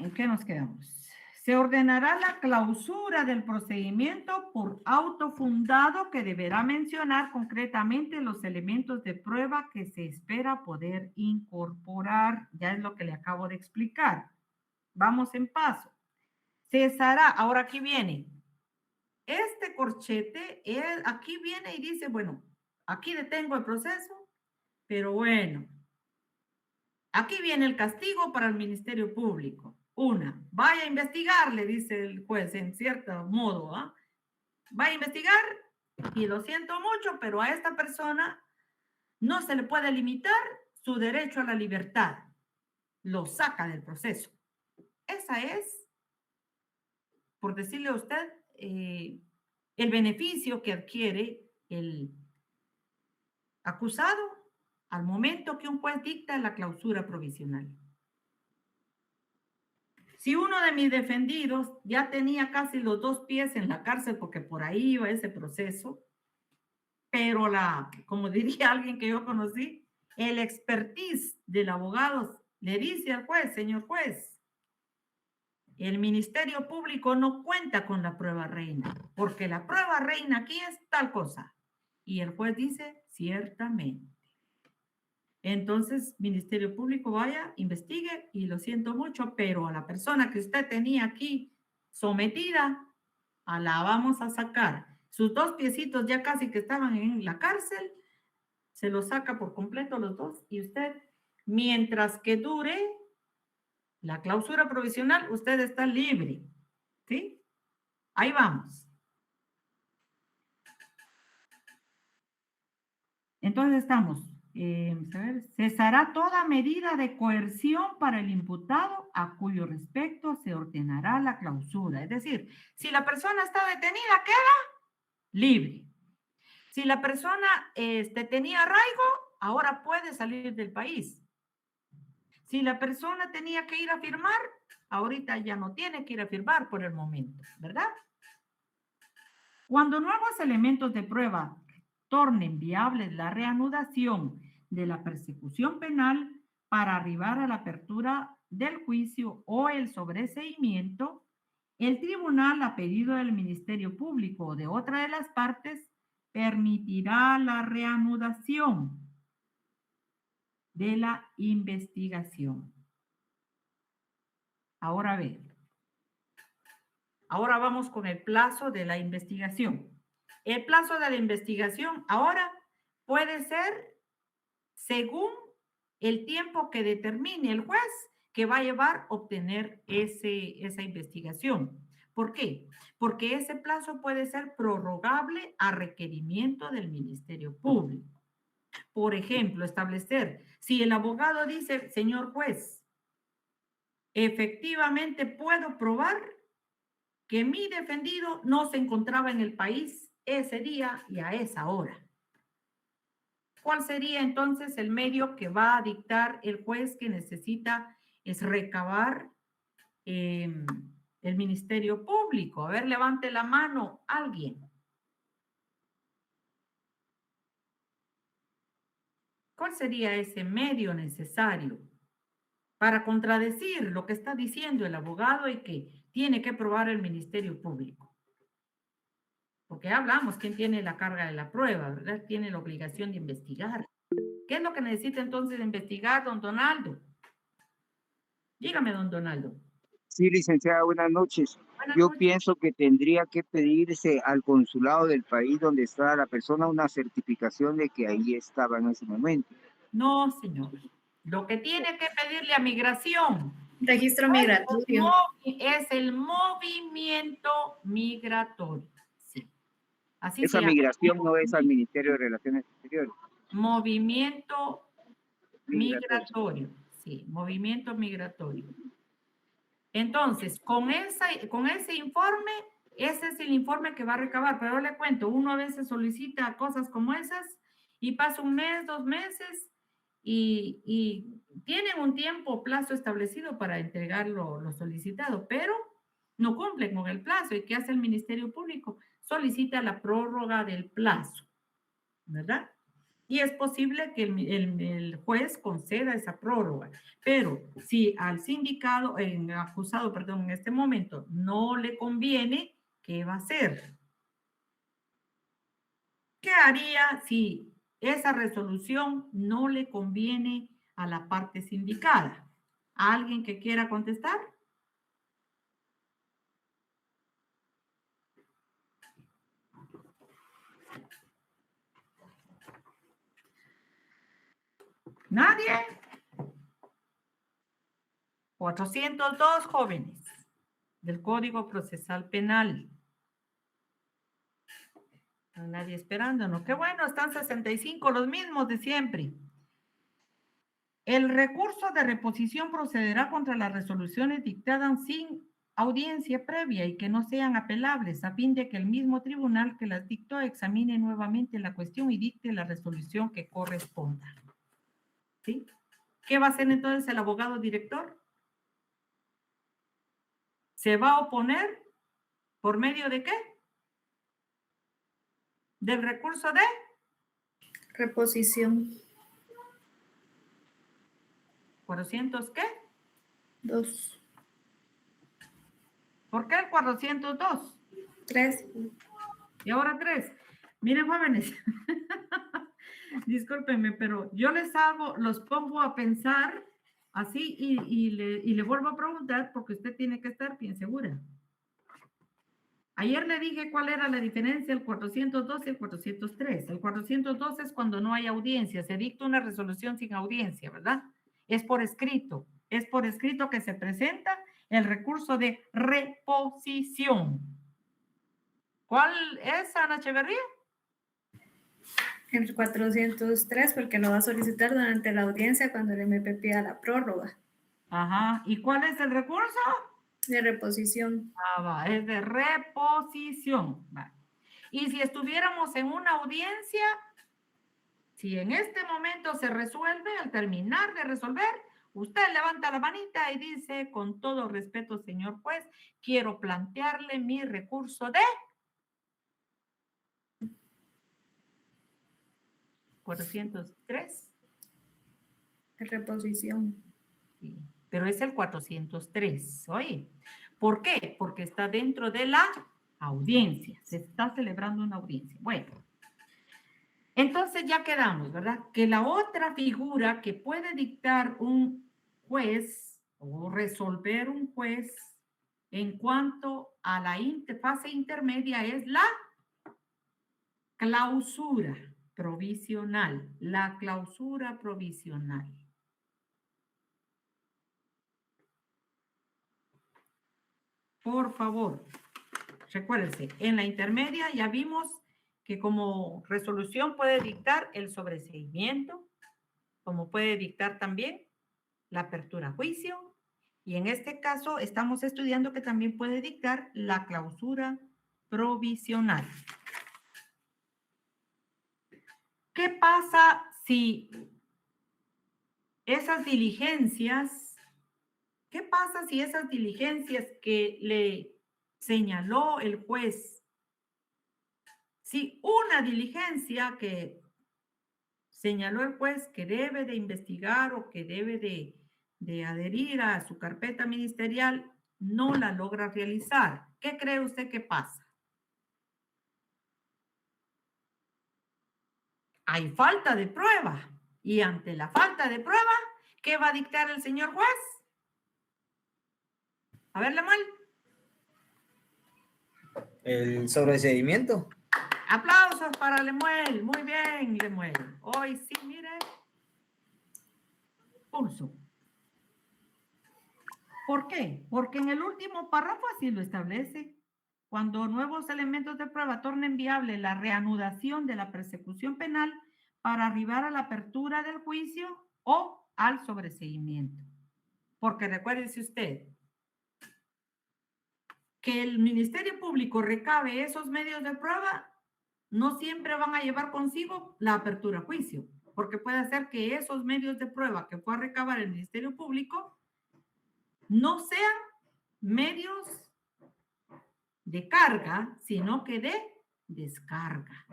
¿En qué nos quedamos? Se ordenará la clausura del procedimiento por auto fundado que deberá mencionar concretamente los elementos de prueba que se espera poder incorporar. Ya es lo que le acabo de explicar. Vamos en paso. Cesará, ahora aquí viene. Este corchete, aquí viene y dice, bueno, aquí detengo el proceso, pero bueno, aquí viene el castigo para el Ministerio Público. Vaya a investigar, le dice el juez en cierto modo, ¿ah? Vaya a investigar y lo siento mucho, pero a esta persona no se le puede limitar su derecho a la libertad. Lo saca del proceso. Esa es, por decirle a usted, el beneficio que adquiere el acusado al momento que un juez dicta la clausura provisional. Si uno de mis defendidos ya tenía casi los 2 pies en la cárcel porque por ahí iba ese proceso, pero como diría alguien que yo conocí, el expertise del abogado le dice al juez, señor juez, el Ministerio Público no cuenta con la prueba reina, porque la prueba reina aquí es tal cosa. Y el juez dice, ciertamente. Entonces, Ministerio Público, vaya, investigue, y lo siento mucho, pero a la persona que usted tenía aquí sometida, la vamos a sacar. Sus 2 piecitos ya casi que estaban en la cárcel, se los saca por completo los 2, y usted, mientras que dure la clausura provisional, usted está libre, ¿sí? Ahí vamos. Entonces estamos, a ver, cesará toda medida de coerción para el imputado a cuyo respecto se ordenará la clausura. Es decir, si la persona está detenida, queda libre. Si la persona tenía arraigo, ahora puede salir del país. Si la persona tenía que ir a firmar, ahorita ya no tiene que ir a firmar por el momento, ¿verdad? Cuando nuevos elementos de prueba tornen viable la reanudación de la persecución penal para arribar a la apertura del juicio o el sobreseimiento, el tribunal, a pedido del Ministerio Público o de otra de las partes, permitirá la reanudación de la investigación. Ahora vamos con el plazo de la investigación. El plazo de la investigación ahora puede ser según el tiempo que determine el juez que va a llevar obtener esa investigación. ¿Por qué? Porque ese plazo puede ser prorrogable a requerimiento del Ministerio Público. Por ejemplo, establecer, si el abogado dice, señor juez, efectivamente puedo probar que mi defendido no se encontraba en el país ese día y a esa hora. ¿Cuál sería entonces el medio que va a dictar el juez que necesita recabar el Ministerio Público? A ver, levante la mano alguien. ¿Cuál sería ese medio necesario para contradecir lo que está diciendo el abogado y que tiene que probar el Ministerio Público? Porque hablamos, ¿quién tiene la carga de la prueba, verdad? Tiene la obligación de investigar. ¿Qué es lo que necesita entonces de investigar, don Donaldo? Dígame, don Donaldo. Sí, licenciada, buenas noches. Yo pienso que tendría que pedirse al consulado del país donde está la persona una certificación de que ahí estaba en ese momento. No, señor. Lo que tiene que pedirle a migración. Registro migratorio. Es el movimiento migratorio. Sí. Esa migración no es al Ministerio de Relaciones Exteriores. Movimiento Migratorio, sí, movimiento migratorio. Entonces, con ese informe, ese es el informe que va a recabar, pero le cuento, uno a veces solicita cosas como esas y pasa un mes, 2 meses y tienen un tiempo, plazo establecido para entregar lo solicitado, pero no cumplen con el plazo. ¿Y qué hace el Ministerio Público? Solicita la prórroga del plazo, ¿verdad? Y es posible que el juez conceda esa prórroga, pero si al sindicado, acusado, perdón, en este momento no le conviene, ¿qué va a hacer? ¿Qué haría si esa resolución no le conviene a la parte sindicada? ¿Alguien que quiera contestar? ¿Nadie? 402 jóvenes del Código Procesal Penal. No hay nadie esperando, ¿no? Qué bueno, están 65, los mismos de siempre. El recurso de reposición procederá contra las resoluciones dictadas sin audiencia previa y que no sean apelables, a fin de que el mismo tribunal que las dictó examine nuevamente la cuestión y dicte la resolución que corresponda. ¿Sí? ¿Qué va a hacer entonces el abogado director? ¿Se va a oponer por medio de qué? ¿Del recurso de? Reposición. ¿400 qué? 2. ¿Por qué el 402? 3. Y ahora 3. Miren, jóvenes, discúlpenme, pero yo los pongo a pensar así y le vuelvo a preguntar porque usted tiene que estar bien segura. Ayer le dije cuál era la diferencia el 402 y el 403. El 402 es cuando no hay audiencia, se dicta una resolución sin audiencia, ¿verdad? Es por escrito que se presenta el recurso de reposición. ¿Cuál es, Ana Echeverría? El 403, porque lo va a solicitar durante la audiencia cuando el MP pida la prórroga. Ajá. ¿Y cuál es el recurso? De reposición. Ah, va, es de reposición. Va. Y si estuviéramos en una audiencia, si en este momento se resuelve, al terminar de resolver, usted levanta la manita y dice, con todo respeto, señor juez, quiero plantearle mi recurso de 403. De reposición. Sí, pero es el 403, oye. ¿Por qué? Porque está dentro de la audiencia. Se está celebrando una audiencia. Bueno. Entonces ya quedamos, ¿verdad? Que la otra figura que puede dictar un juez o resolver un juez en cuanto a la fase intermedia es la clausura provisional. La clausura provisional. Por favor, recuérdense, en la intermedia ya vimos que como resolución puede dictar el sobreseimiento, como puede dictar también la apertura a juicio, y en este caso estamos estudiando que también puede dictar la clausura provisional. ¿Qué pasa si esas diligencias, que le señaló el juez, si una diligencia que señaló el juez que debe de investigar o que debe de adherir a su carpeta ministerial, no la logra realizar? ¿Qué cree usted que pasa? Hay falta de prueba. Y ante la falta de prueba, ¿qué va a dictar el señor juez? A ver, Lemuel. El sobreseimiento. Aplausos para Lemuel. Muy bien, Lemuel. Hoy sí, mire. Pulso. ¿Por qué? Porque en el último párrafo así lo establece. Cuando nuevos elementos de prueba tornen viable la reanudación de la persecución penal para arribar a la apertura del juicio, o al sobreseimiento. Porque recuérdese usted que el Ministerio Público recabe esos medios de prueba, no siempre van a llevar consigo la apertura a juicio, porque puede ser que esos medios de prueba que pueda recabar el Ministerio Público no sean medios de carga, sino que de descarga.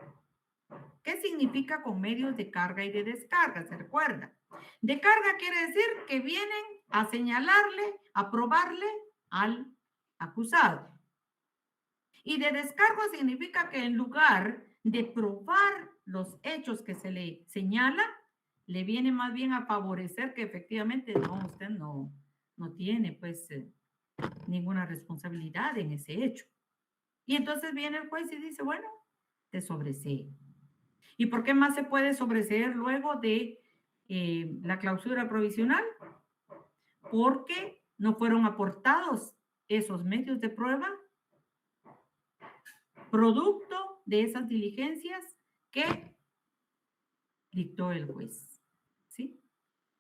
¿Qué significa con medios de carga y de descarga? ¿Se recuerda? De carga quiere decir que vienen a señalarle, a probarle al acusado. Y de descargo significa que en lugar de probar los hechos que se le señala, le viene más bien a favorecer que efectivamente no, usted no tiene pues ninguna responsabilidad en ese hecho. Y entonces viene el juez y dice, bueno, te sobresee. ¿Y por qué más se puede sobreseer luego de la clausura provisional? Porque no fueron aportados esos medios de prueba producto de esas diligencias que dictó el juez. ¿Sí?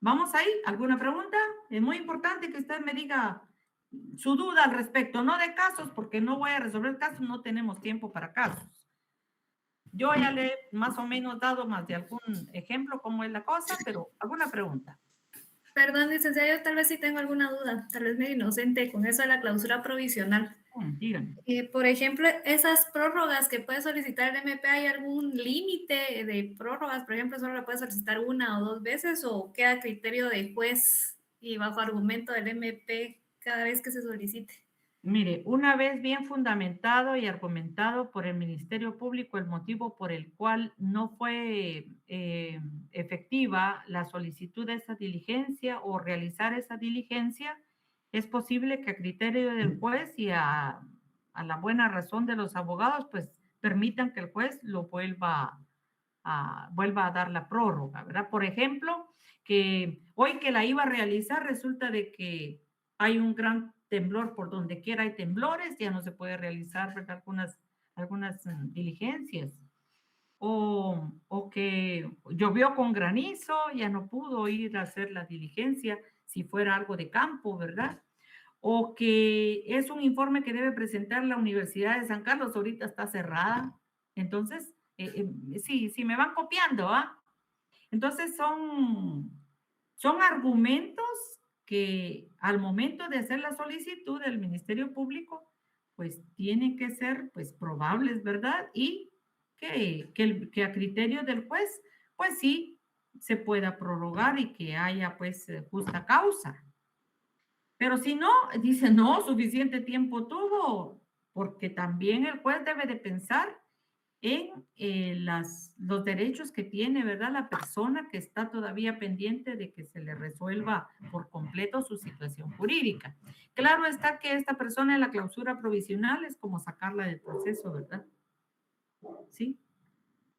¿Vamos ahí? ¿Alguna pregunta? Es muy importante que usted me diga su duda al respecto, no de casos, porque no voy a resolver casos, no tenemos tiempo para casos. Yo ya le he más o menos dado más de algún ejemplo cómo es la cosa, pero ¿alguna pregunta? Perdón, licenciada, yo tal vez sí tengo alguna duda, tal vez medio inocente con eso de la clausura provisional. Díganme. Por ejemplo, esas prórrogas que puede solicitar el MP, ¿hay algún límite de prórrogas? Por ejemplo, ¿solo la puede solicitar una o dos veces o queda a criterio de juez y bajo argumento del MP cada vez que se solicite? Mire, una vez bien fundamentado y argumentado por el Ministerio Público el motivo por el cual no fue efectiva la solicitud de esa diligencia o realizar esa diligencia, es posible que a criterio del juez y a la buena razón de los abogados, pues permitan que el juez lo vuelva a dar la prórroga, ¿verdad? Por ejemplo, que hoy que la iba a realizar resulta de que hay un gran temblor por donde quiera hay temblores, ya no se puede realizar, ¿verdad? Algunas diligencias. O que llovió con granizo, ya no pudo ir a hacer la diligencia si fuera algo de campo, ¿verdad? O que es un informe que debe presentar la Universidad de San Carlos, ahorita está cerrada. Entonces, sí, me van copiando, ¿ah? Entonces son argumentos que al momento de hacer la solicitud del Ministerio Público, pues tienen que ser pues probables, ¿verdad? Y que a criterio del juez, pues sí, se pueda prorrogar y que haya pues justa causa. Pero si no, dice, no, suficiente tiempo tuvo, porque también el juez debe de pensar en los derechos que tiene, ¿verdad? La persona que está todavía pendiente de que se le resuelva por completo su situación jurídica. Claro está que esta persona en la clausura provisional es como sacarla del proceso, ¿verdad? ¿Sí?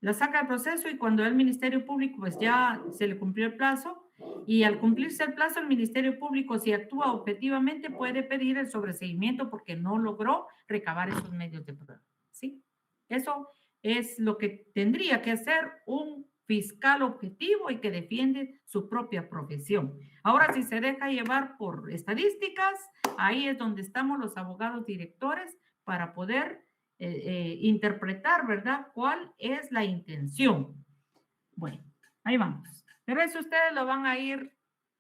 La saca del proceso y cuando el Ministerio Público pues ya se le cumplió el plazo y al cumplirse el plazo el Ministerio Público si actúa objetivamente puede pedir el sobreseimiento porque no logró recabar esos medios de prueba, ¿sí? Eso es lo que tendría que hacer un fiscal objetivo y que defiende su propia profesión. Ahora, si se deja llevar por estadísticas, ahí es donde estamos los abogados directores para poder interpretar, ¿verdad? ¿Cuál es la intención? Bueno, ahí vamos. Pero eso ustedes lo van a ir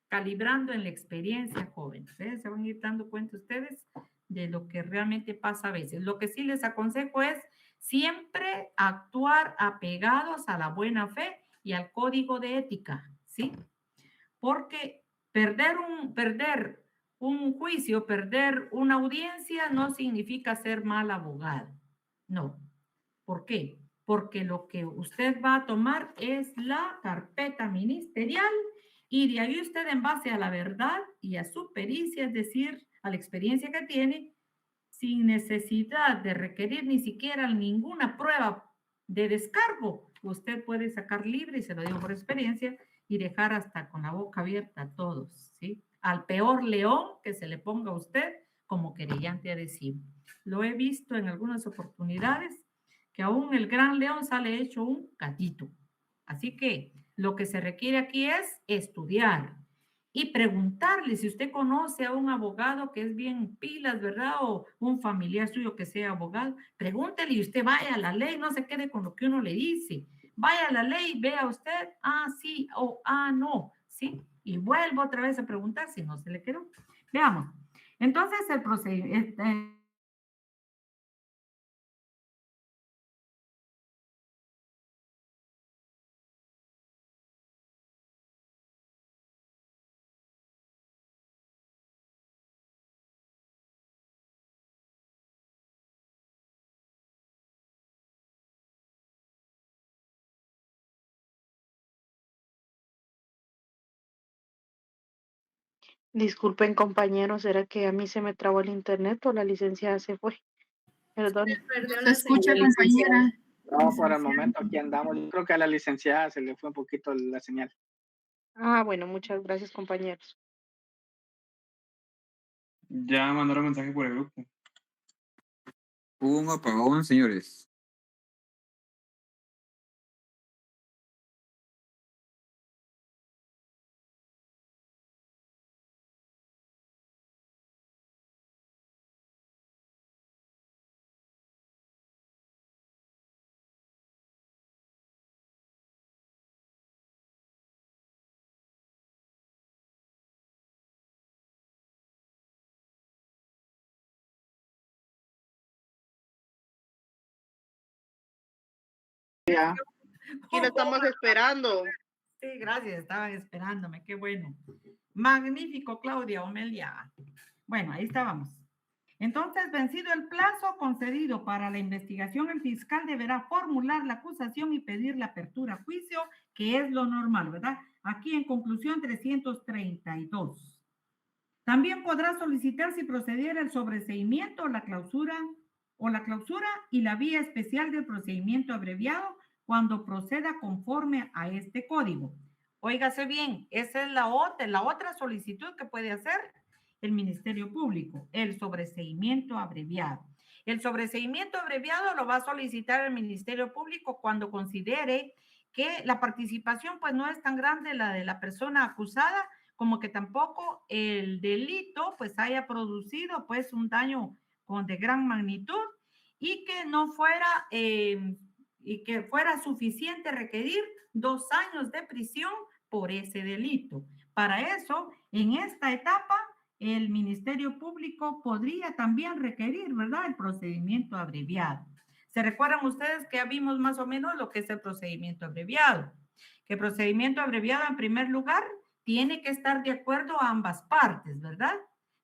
calibrando en la experiencia, jóvenes. Se van a ir dando cuenta ustedes de lo que realmente pasa a veces. Lo que sí les aconsejo es siempre actuar apegados a la buena fe y al código de ética, ¿sí? Porque perder un juicio, perder una audiencia no significa ser mal abogado. No. ¿Por qué? Porque lo que usted va a tomar es la carpeta ministerial y de ahí usted en base a la verdad y a su pericia, es decir, a la experiencia que tiene, sin necesidad de requerir ni siquiera ninguna prueba de descargo, usted puede sacar libre, y se lo digo por experiencia, y dejar hasta con la boca abierta a todos, ¿sí? Al peor león que se le ponga a usted como querellante adhesivo. Lo he visto en algunas oportunidades que aún el gran león sale hecho un gatito. Así que Lo que se requiere aquí es estudiar y preguntarle si usted conoce a un abogado que es bien pilas, ¿verdad? O un familiar suyo que sea abogado. Pregúntele y usted vaya a la ley, no se quede con lo que uno le dice. Vaya a la ley, vea usted, sí o no, ¿sí? Y vuelvo otra vez a preguntar si no se le quedó. Veamos. Entonces, el procedimiento... Disculpen, compañeros, ¿será que a mí se me trabó el internet o la licenciada se fue? Perdón. Perdió Se escucha, La licenciada. compañera. No, por el momento aquí andamos. Yo creo que a la licenciada se le fue un poquito la señal. Bueno, muchas gracias, compañeros. Ya mandaron mensaje por el grupo. Hubo un apagón, señores. Ya. Aquí la estamos esperando. Sí, gracias, estaban esperándome, qué bueno. Magnífico, Claudia Omelia. Bueno, ahí estábamos. Entonces, vencido el plazo concedido para la investigación, el fiscal deberá formular la acusación y pedir la apertura a juicio, que es lo normal, ¿verdad? Aquí en conclusión 332. También podrá solicitar si procediera el sobreseimiento o la clausura y la vía especial del procedimiento abreviado cuando proceda conforme a este código. Óigase bien, esa es la otra solicitud que puede hacer el Ministerio Público, el sobreseimiento abreviado. El sobreseimiento abreviado lo va a solicitar el Ministerio Público cuando considere que la participación pues no es tan grande la de la persona acusada, como que tampoco el delito pues haya producido pues un daño de gran magnitud y que no fuera y que fuera suficiente requerir 2 años de prisión por ese delito. Para eso, en esta etapa, el Ministerio Público podría también requerir, ¿verdad?, el procedimiento abreviado. ¿Se recuerdan ustedes que ya vimos más o menos lo que es el procedimiento abreviado? Que el procedimiento abreviado, en primer lugar, tiene que estar de acuerdo a ambas partes, ¿verdad?,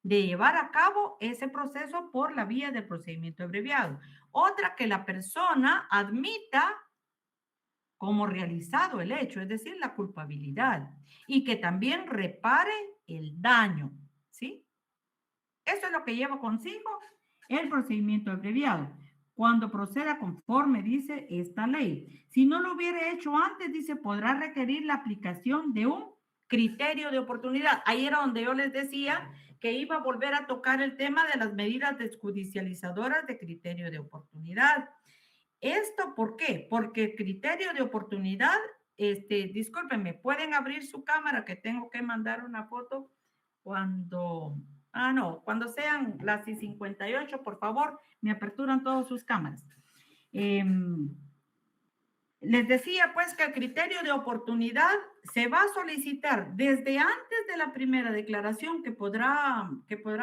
de llevar a cabo ese proceso por la vía del procedimiento abreviado. Otra, que la persona admita como realizado el hecho, es decir, la culpabilidad, y que también repare el daño, ¿sí? Eso es lo que lleva consigo el procedimiento abreviado. Cuando proceda conforme dice esta ley. Si no lo hubiera hecho antes, dice, podrá requerir la aplicación de un criterio de oportunidad. Ahí era donde yo les decía que iba a volver a tocar el tema de las medidas desjudicializadoras de criterio de oportunidad. ¿Esto por qué? Porque el criterio de oportunidad, discúlpenme, pueden abrir su cámara que tengo que mandar una foto cuando sean las 58, por favor, me aperturan todas sus cámaras. Les decía pues que el criterio de oportunidad se va a solicitar desde antes de la primera declaración que podrá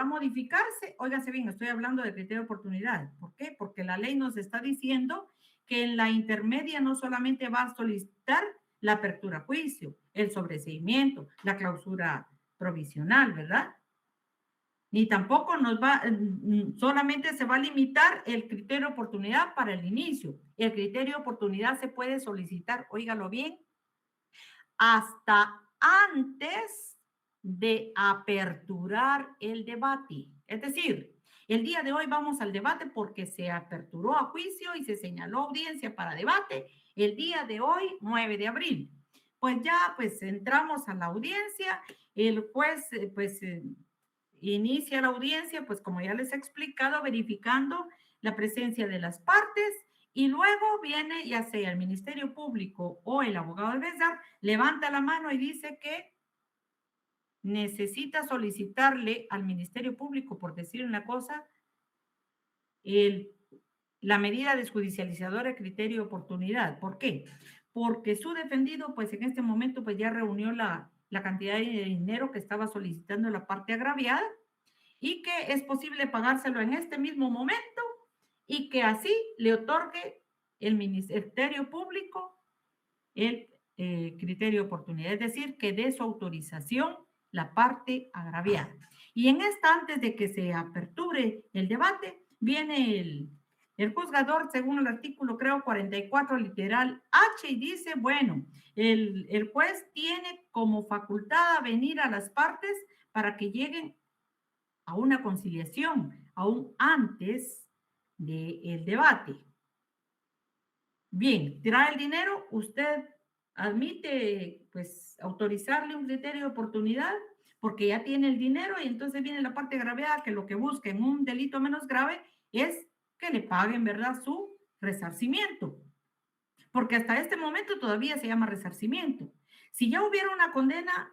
modificarse. Óigase bien, estoy hablando de criterio de oportunidad. ¿Por qué? Porque la ley nos está diciendo que en la intermedia no solamente va a solicitar la apertura a juicio, el sobreseimiento, la clausura provisional, ¿verdad? Ni tampoco solamente se va a limitar el criterio de oportunidad para el inicio. El criterio de oportunidad se puede solicitar, óigalo bien, hasta antes de aperturar el debate. Es decir, el día de hoy vamos al debate porque se aperturó a juicio y se señaló audiencia para debate el día de hoy, 9 de abril. Pues ya, pues entramos a la audiencia, el juez, inicia la audiencia, pues como ya les he explicado, verificando la presencia de las partes Y luego viene, ya sea el Ministerio Público o el abogado del defensor, levanta la mano y dice que necesita solicitarle al Ministerio Público, por decir una cosa, la medida desjudicializadora de criterio de oportunidad. ¿Por qué? Porque su defendido, pues en este momento, pues ya reunió la cantidad de dinero que estaba solicitando la parte agraviada y que es posible pagárselo en este mismo momento y que así le otorgue el Ministerio Público el criterio de oportunidad, es decir, que dé su autorización la parte agraviada. Y en esta, antes de que se aperture el debate, viene el juzgador, según el artículo, creo, 44, literal H, y dice, bueno, el juez tiene como facultad a venir a las partes para que lleguen a una conciliación, aún antes del debate. Bien, trae el dinero, usted admite, pues, autorizarle un criterio de oportunidad, porque ya tiene el dinero y entonces viene la parte agraviada que lo que busca en un delito menos grave es que le paguen, ¿verdad?, su resarcimiento. Porque hasta este momento todavía se llama resarcimiento. Si ya hubiera una condena,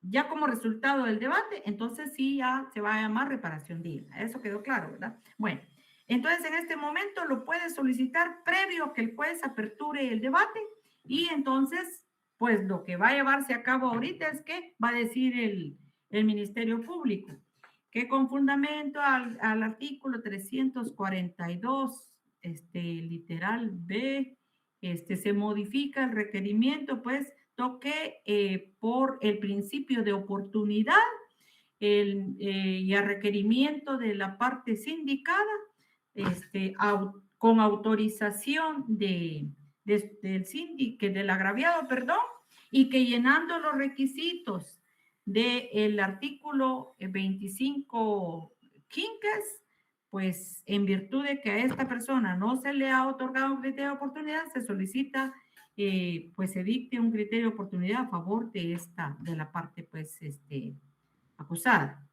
ya como resultado del debate, entonces sí ya se va a llamar reparación digna. Eso quedó claro, ¿verdad? Bueno, entonces en este momento lo puede solicitar previo a que el juez aperture el debate y entonces, pues lo que va a llevarse a cabo ahorita es que va a decir el Ministerio Público que con fundamento al artículo 342, literal B, se modifica el requerimiento, pues, toque por el principio de oportunidad y a requerimiento de la parte sindicada, con autorización del síndico, del agraviado, perdón, y que llenando los requisitos del artículo 25 quinques, pues en virtud de que a esta persona no se le ha otorgado un criterio de oportunidad, se solicita pues se dicte un criterio de oportunidad a favor de la parte pues acusada.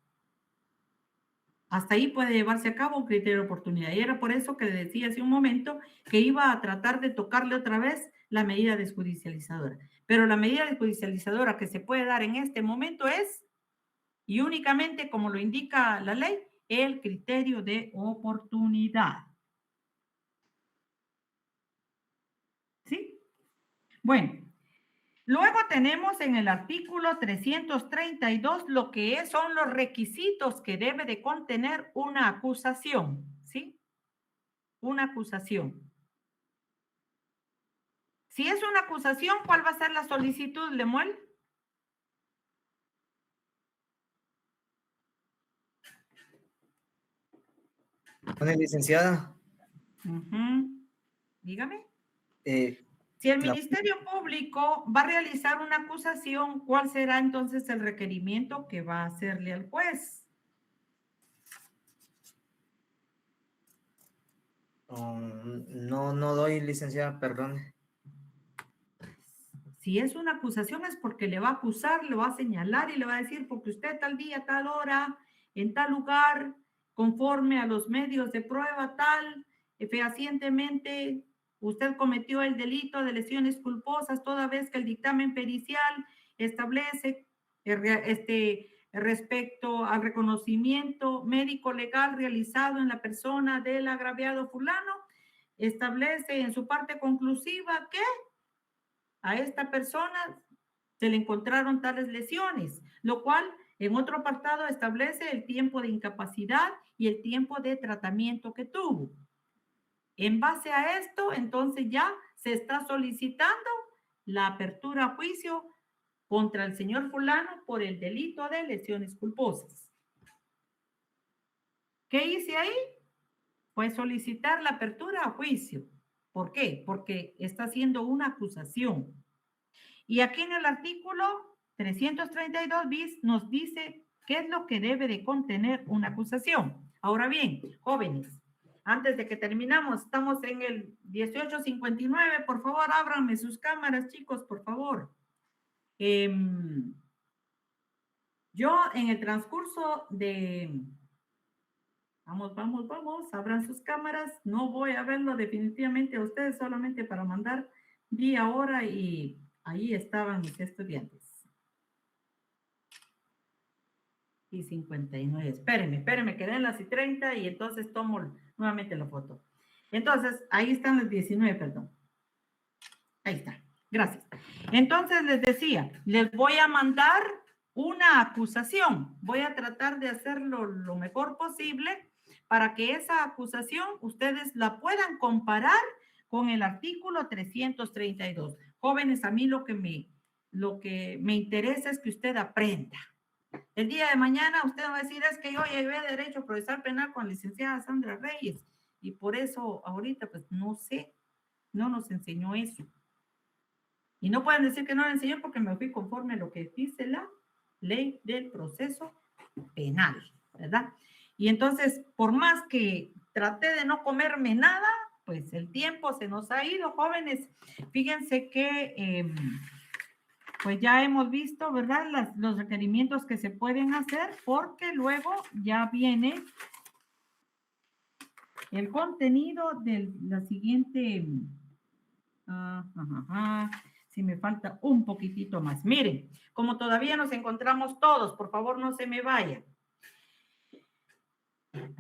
Hasta ahí puede llevarse a cabo un criterio de oportunidad. Y era por eso que le decía hace un momento que iba a tratar de tocarle otra vez la medida desjudicializadora. Pero la medida desjudicializadora que se puede dar en este momento es, y únicamente como lo indica la ley, el criterio de oportunidad. ¿Sí? Bueno, luego tenemos en el artículo 332 lo que son los requisitos que debe de contener una acusación, ¿sí? Una acusación. Si es una acusación, ¿cuál va a ser la solicitud, Lemuel? Bueno, licenciada. Dígame. Si el Ministerio Público va a realizar una acusación, ¿cuál será entonces el requerimiento que va a hacerle al juez? No doy, licenciada, perdón. Si es una acusación es porque le va a acusar, le va a señalar y le va a decir porque usted tal día, tal hora, en tal lugar, conforme a los medios de prueba tal, fehacientemente usted cometió el delito de lesiones culposas toda vez que el dictamen pericial establece respecto al reconocimiento médico legal realizado en la persona del agraviado fulano, establece en su parte conclusiva que a esta persona se le encontraron tales lesiones, lo cual en otro apartado establece el tiempo de incapacidad y el tiempo de tratamiento que tuvo. En base a esto, entonces ya se está solicitando la apertura a juicio contra el señor fulano por el delito de lesiones culposas. ¿Qué hice ahí? Pues solicitar la apertura a juicio. ¿Por qué? Porque está haciendo una acusación. Y aquí en el artículo 332 bis nos dice qué es lo que debe de contener una acusación. Ahora bien, jóvenes, antes de que terminamos, estamos en el 1859, por favor, ábranme sus cámaras, chicos, por favor. Yo en el transcurso de Vamos, vamos, vamos. Abran sus cámaras. No voy a verlo definitivamente a ustedes, solamente para mandar día, hora y ahí estaban mis estudiantes. Y 59. Espérenme, quedé en las y 30 y entonces tomo nuevamente la foto. Entonces, ahí están las 19, perdón. Ahí está. Gracias. Entonces, les decía, les voy a mandar una acusación. Voy a tratar de hacerlo lo mejor posible para que esa acusación ustedes la puedan comparar con el artículo 332. Jóvenes, a mí lo que me interesa es que usted aprenda. El día de mañana usted va a decir, es que yo llevé Derecho Procesal Penal con la licenciada Sandra Reyes y por eso ahorita pues no sé, no nos enseñó eso. Y no pueden decir que no le enseñó porque me fui conforme a lo que dice la ley del proceso penal, ¿verdad? Y entonces, por más que traté de no comerme nada, pues el tiempo se nos ha ido, jóvenes. Fíjense que pues ya hemos visto, ¿verdad? Los requerimientos que se pueden hacer porque luego ya viene el contenido de la siguiente... Si me falta un poquitito más. Miren, como todavía nos encontramos todos, por favor no se me vayan.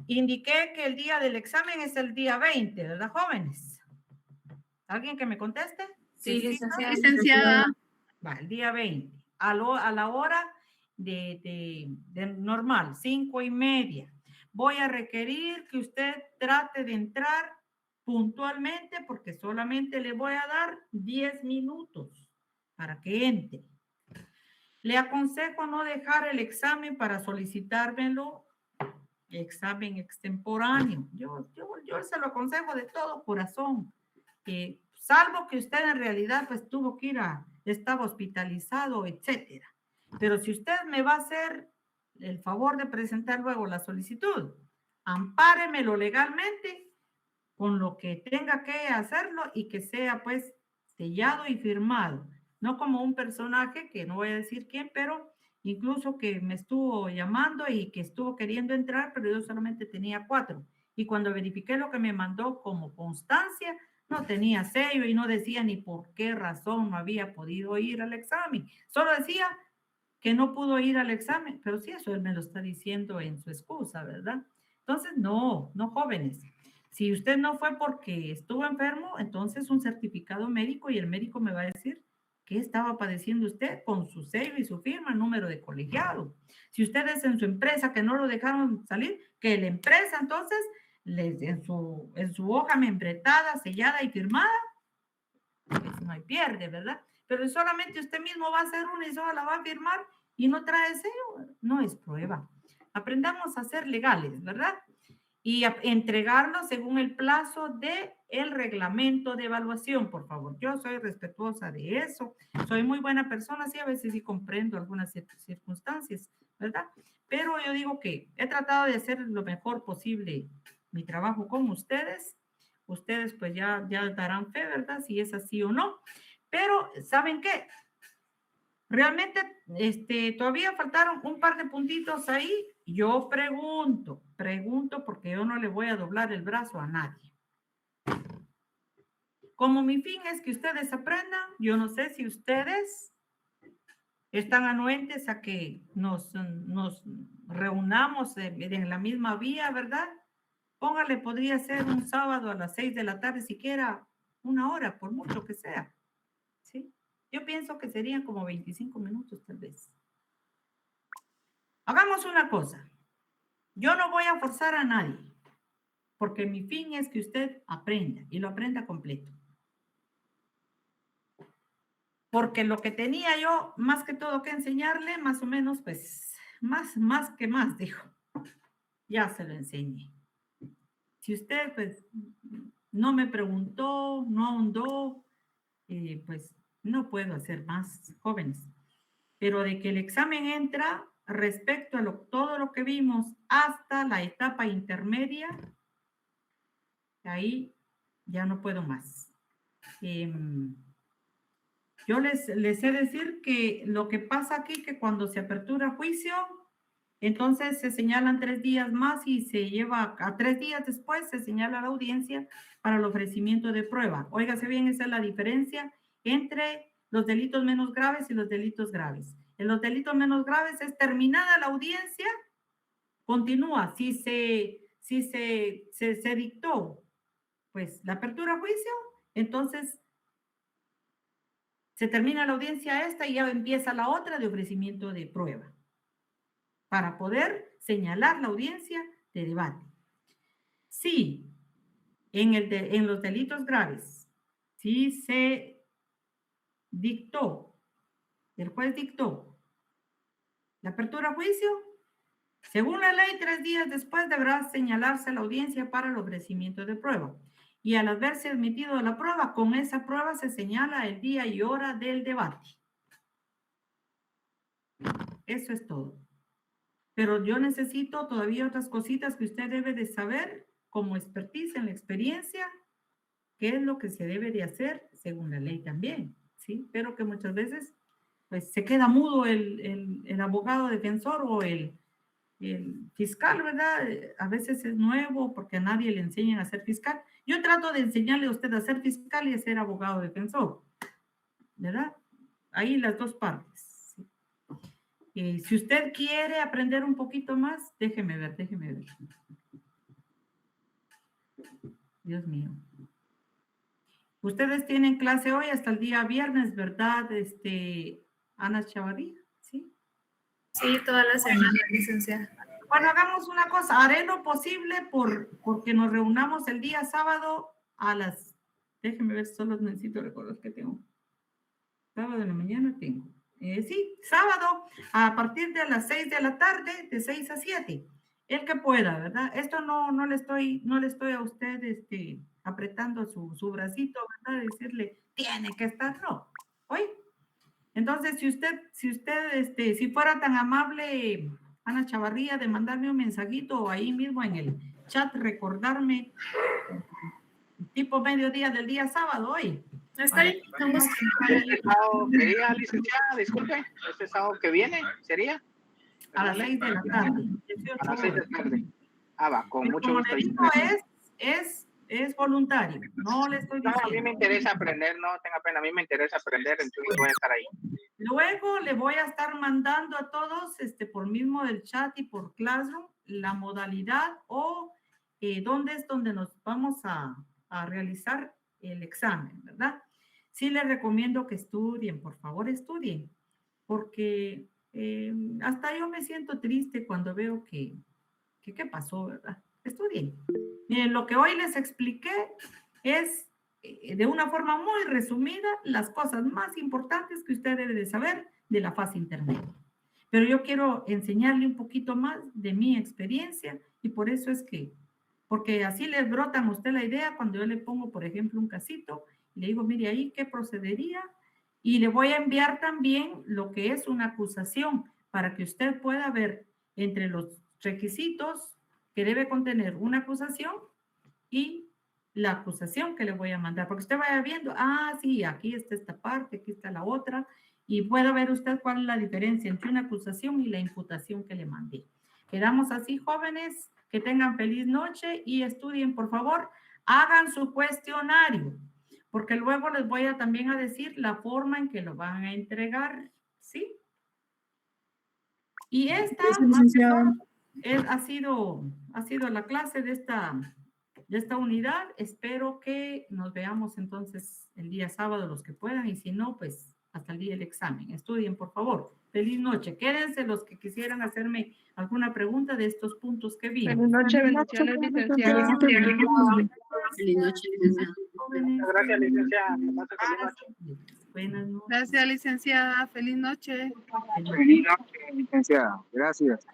Indiqué que el día del examen es el día 20, ¿verdad, jóvenes? ¿Alguien que me conteste? Sí, licenciada. Licenciada. Va, el día 20. A la hora de normal, 5:30. Voy a requerir que usted trate de entrar puntualmente porque solamente le voy a dar 10 minutos para que entre. Le aconsejo no dejar el examen para solicitármelo, examen extemporáneo. Yo se lo aconsejo de todo corazón, salvo que usted en realidad pues tuvo que estaba hospitalizado, etcétera. Pero si usted me va a hacer el favor de presentar luego la solicitud, ampáremelo legalmente con lo que tenga que hacerlo y que sea pues sellado y firmado, no como un personaje que no voy a decir quién, pero incluso que me estuvo llamando y que estuvo queriendo entrar, pero yo solamente tenía 4 y cuando verifiqué lo que me mandó como constancia, no tenía sello y no decía ni por qué razón no había podido ir al examen, solo decía que no pudo ir al examen, pero sí, eso él me lo está diciendo en su excusa, ¿verdad? Entonces, no jóvenes. Si usted no fue porque estuvo enfermo, entonces un certificado médico y el médico me va a decir qué estaba padeciendo usted con su sello y su firma, número de colegiado. Si usted es en su empresa que no lo dejaron salir, que la empresa entonces en su hoja membretada, sellada y firmada, pues no hay pierde, ¿verdad? Pero solamente usted mismo va a hacer una y solo la va a firmar y no trae sello, no es prueba. Aprendamos a ser legales, ¿verdad? Y entregarlo según el plazo del reglamento de evaluación, por favor. Yo soy respetuosa de eso, soy muy buena persona, sí, a veces sí comprendo algunas circunstancias, ¿verdad? Pero yo digo que he tratado de hacer lo mejor posible mi trabajo con ustedes. Ustedes pues ya darán fe, ¿verdad? Si es así o no. Pero, ¿saben qué? Realmente todavía faltaron un par de puntitos ahí. Yo pregunto porque yo no le voy a doblar el brazo a nadie. Como mi fin es que ustedes aprendan, yo no sé si ustedes están anuentes a que nos reunamos en la misma vía, ¿verdad? Póngale, podría ser un sábado a las 6 de la tarde, siquiera 1 hora, por mucho que sea. ¿Sí? Yo pienso que serían como 25 minutos tal vez. Hagamos una cosa. Yo no voy a forzar a nadie, porque mi fin es que usted aprenda y lo aprenda completo. Porque lo que tenía yo, más que todo que enseñarle, más o menos, pues, más que más, dijo. Ya se lo enseñé. Si usted, pues, no me preguntó, no ahondó, pues, no puedo hacer más, jóvenes. Pero de que el examen entra respecto a todo lo que vimos hasta la etapa intermedia, ahí ya no puedo más. Yo les sé decir que lo que pasa aquí, que cuando se apertura juicio, Entonces se señalan 3 días más y se lleva a 3 días después se señala la audiencia para el ofrecimiento de prueba. Óigase bien, esa es la diferencia entre los delitos menos graves y los delitos graves. En los delitos menos graves es terminada la audiencia, continúa. Si se dictó pues la apertura a juicio, entonces se termina la audiencia esta y ya empieza la otra de ofrecimiento de prueba para poder señalar la audiencia de debate. Si en los delitos graves, si se dictó, el juez dictó la apertura a juicio, según la ley, 3 días después deberá señalarse la audiencia para el ofrecimiento de prueba. Y al haberse admitido la prueba, con esa prueba se señala el día y hora del debate. Eso es todo. Pero yo necesito todavía otras cositas que usted debe de saber como expertise en la experiencia, qué es lo que se debe de hacer según la ley también, ¿sí? Pero que muchas veces pues se queda mudo el abogado defensor o el fiscal, ¿verdad? A veces es nuevo porque a nadie le enseñan a ser fiscal. Yo trato de enseñarle a usted a ser fiscal y a ser abogado defensor, ¿verdad? Ahí las dos partes. ¿Sí? Si usted quiere aprender un poquito más, déjeme ver. Dios mío. Ustedes tienen clase hoy hasta el día viernes, ¿verdad? Ana Chavarría, ¿sí? Sí, toda la semana, licenciada. Bueno, hagamos una cosa, haré lo posible porque nos reunamos el día sábado a las, déjenme ver, solo necesito recordar que tengo. Sábado en la mañana tengo. Sí, sábado a partir de las 6 de la tarde, de 6 a 7. El que pueda, ¿verdad? Esto no le estoy a usted apretando su bracito, ¿verdad? Decirle, tiene que estar, no. ¿Oye? Entonces, si fuera tan amable, Ana Chavarría, de mandarme un mensajito ahí mismo en el chat, recordarme tipo mediodía del día sábado hoy. Está bien. Este sábado sería, licenciada, disculpe, este sábado que viene sería. A las 6 de la tarde. A las 6 de la tarde. Va, con mucho como gusto. le digo, es voluntario, no le estoy diciendo. No, a mí me interesa aprender, no tenga pena, a mí me interesa aprender, entonces voy a estar ahí. Luego le voy a estar mandando a todos, por mismo del chat y por Classroom, la modalidad o dónde es donde nos vamos a realizar el examen, ¿verdad? Sí les recomiendo que estudien, por favor estudien, porque hasta yo me siento triste cuando veo que ¿qué pasó, verdad? Estudien. Miren, lo que hoy les expliqué es de una forma muy resumida las cosas más importantes que usted debe de saber de la faz internet. Pero yo quiero enseñarle un poquito más de mi experiencia y por eso es que, porque así les brotan a usted la idea cuando yo le pongo, por ejemplo, un casito y le digo, mire ahí, ¿qué procedería? Y le voy a enviar también lo que es una acusación para que usted pueda ver entre los requisitos que debe contener una acusación y la acusación que le voy a mandar, porque usted vaya viendo, sí, aquí está esta parte, aquí está la otra, y pueda ver usted cuál es la diferencia entre una acusación y la imputación que le mandé. Quedamos así, jóvenes, que tengan feliz noche y estudien, por favor, hagan su cuestionario, porque luego les voy a también a decir la forma en que lo van a entregar, ¿sí? Y esta ha sido la clase de esta unidad. Espero que nos veamos entonces el día sábado los que puedan y si no, pues hasta el día del examen. Estudien, por favor. Feliz noche. Quédense los que quisieran hacerme alguna pregunta de estos puntos que vi. Feliz noche, bendiciones, licenciada. Feliz noche, licenciada. Gracias, licenciada. Buenas noches. Gracias, licenciada. Feliz noche. Feliz noche, licenciada. Gracias.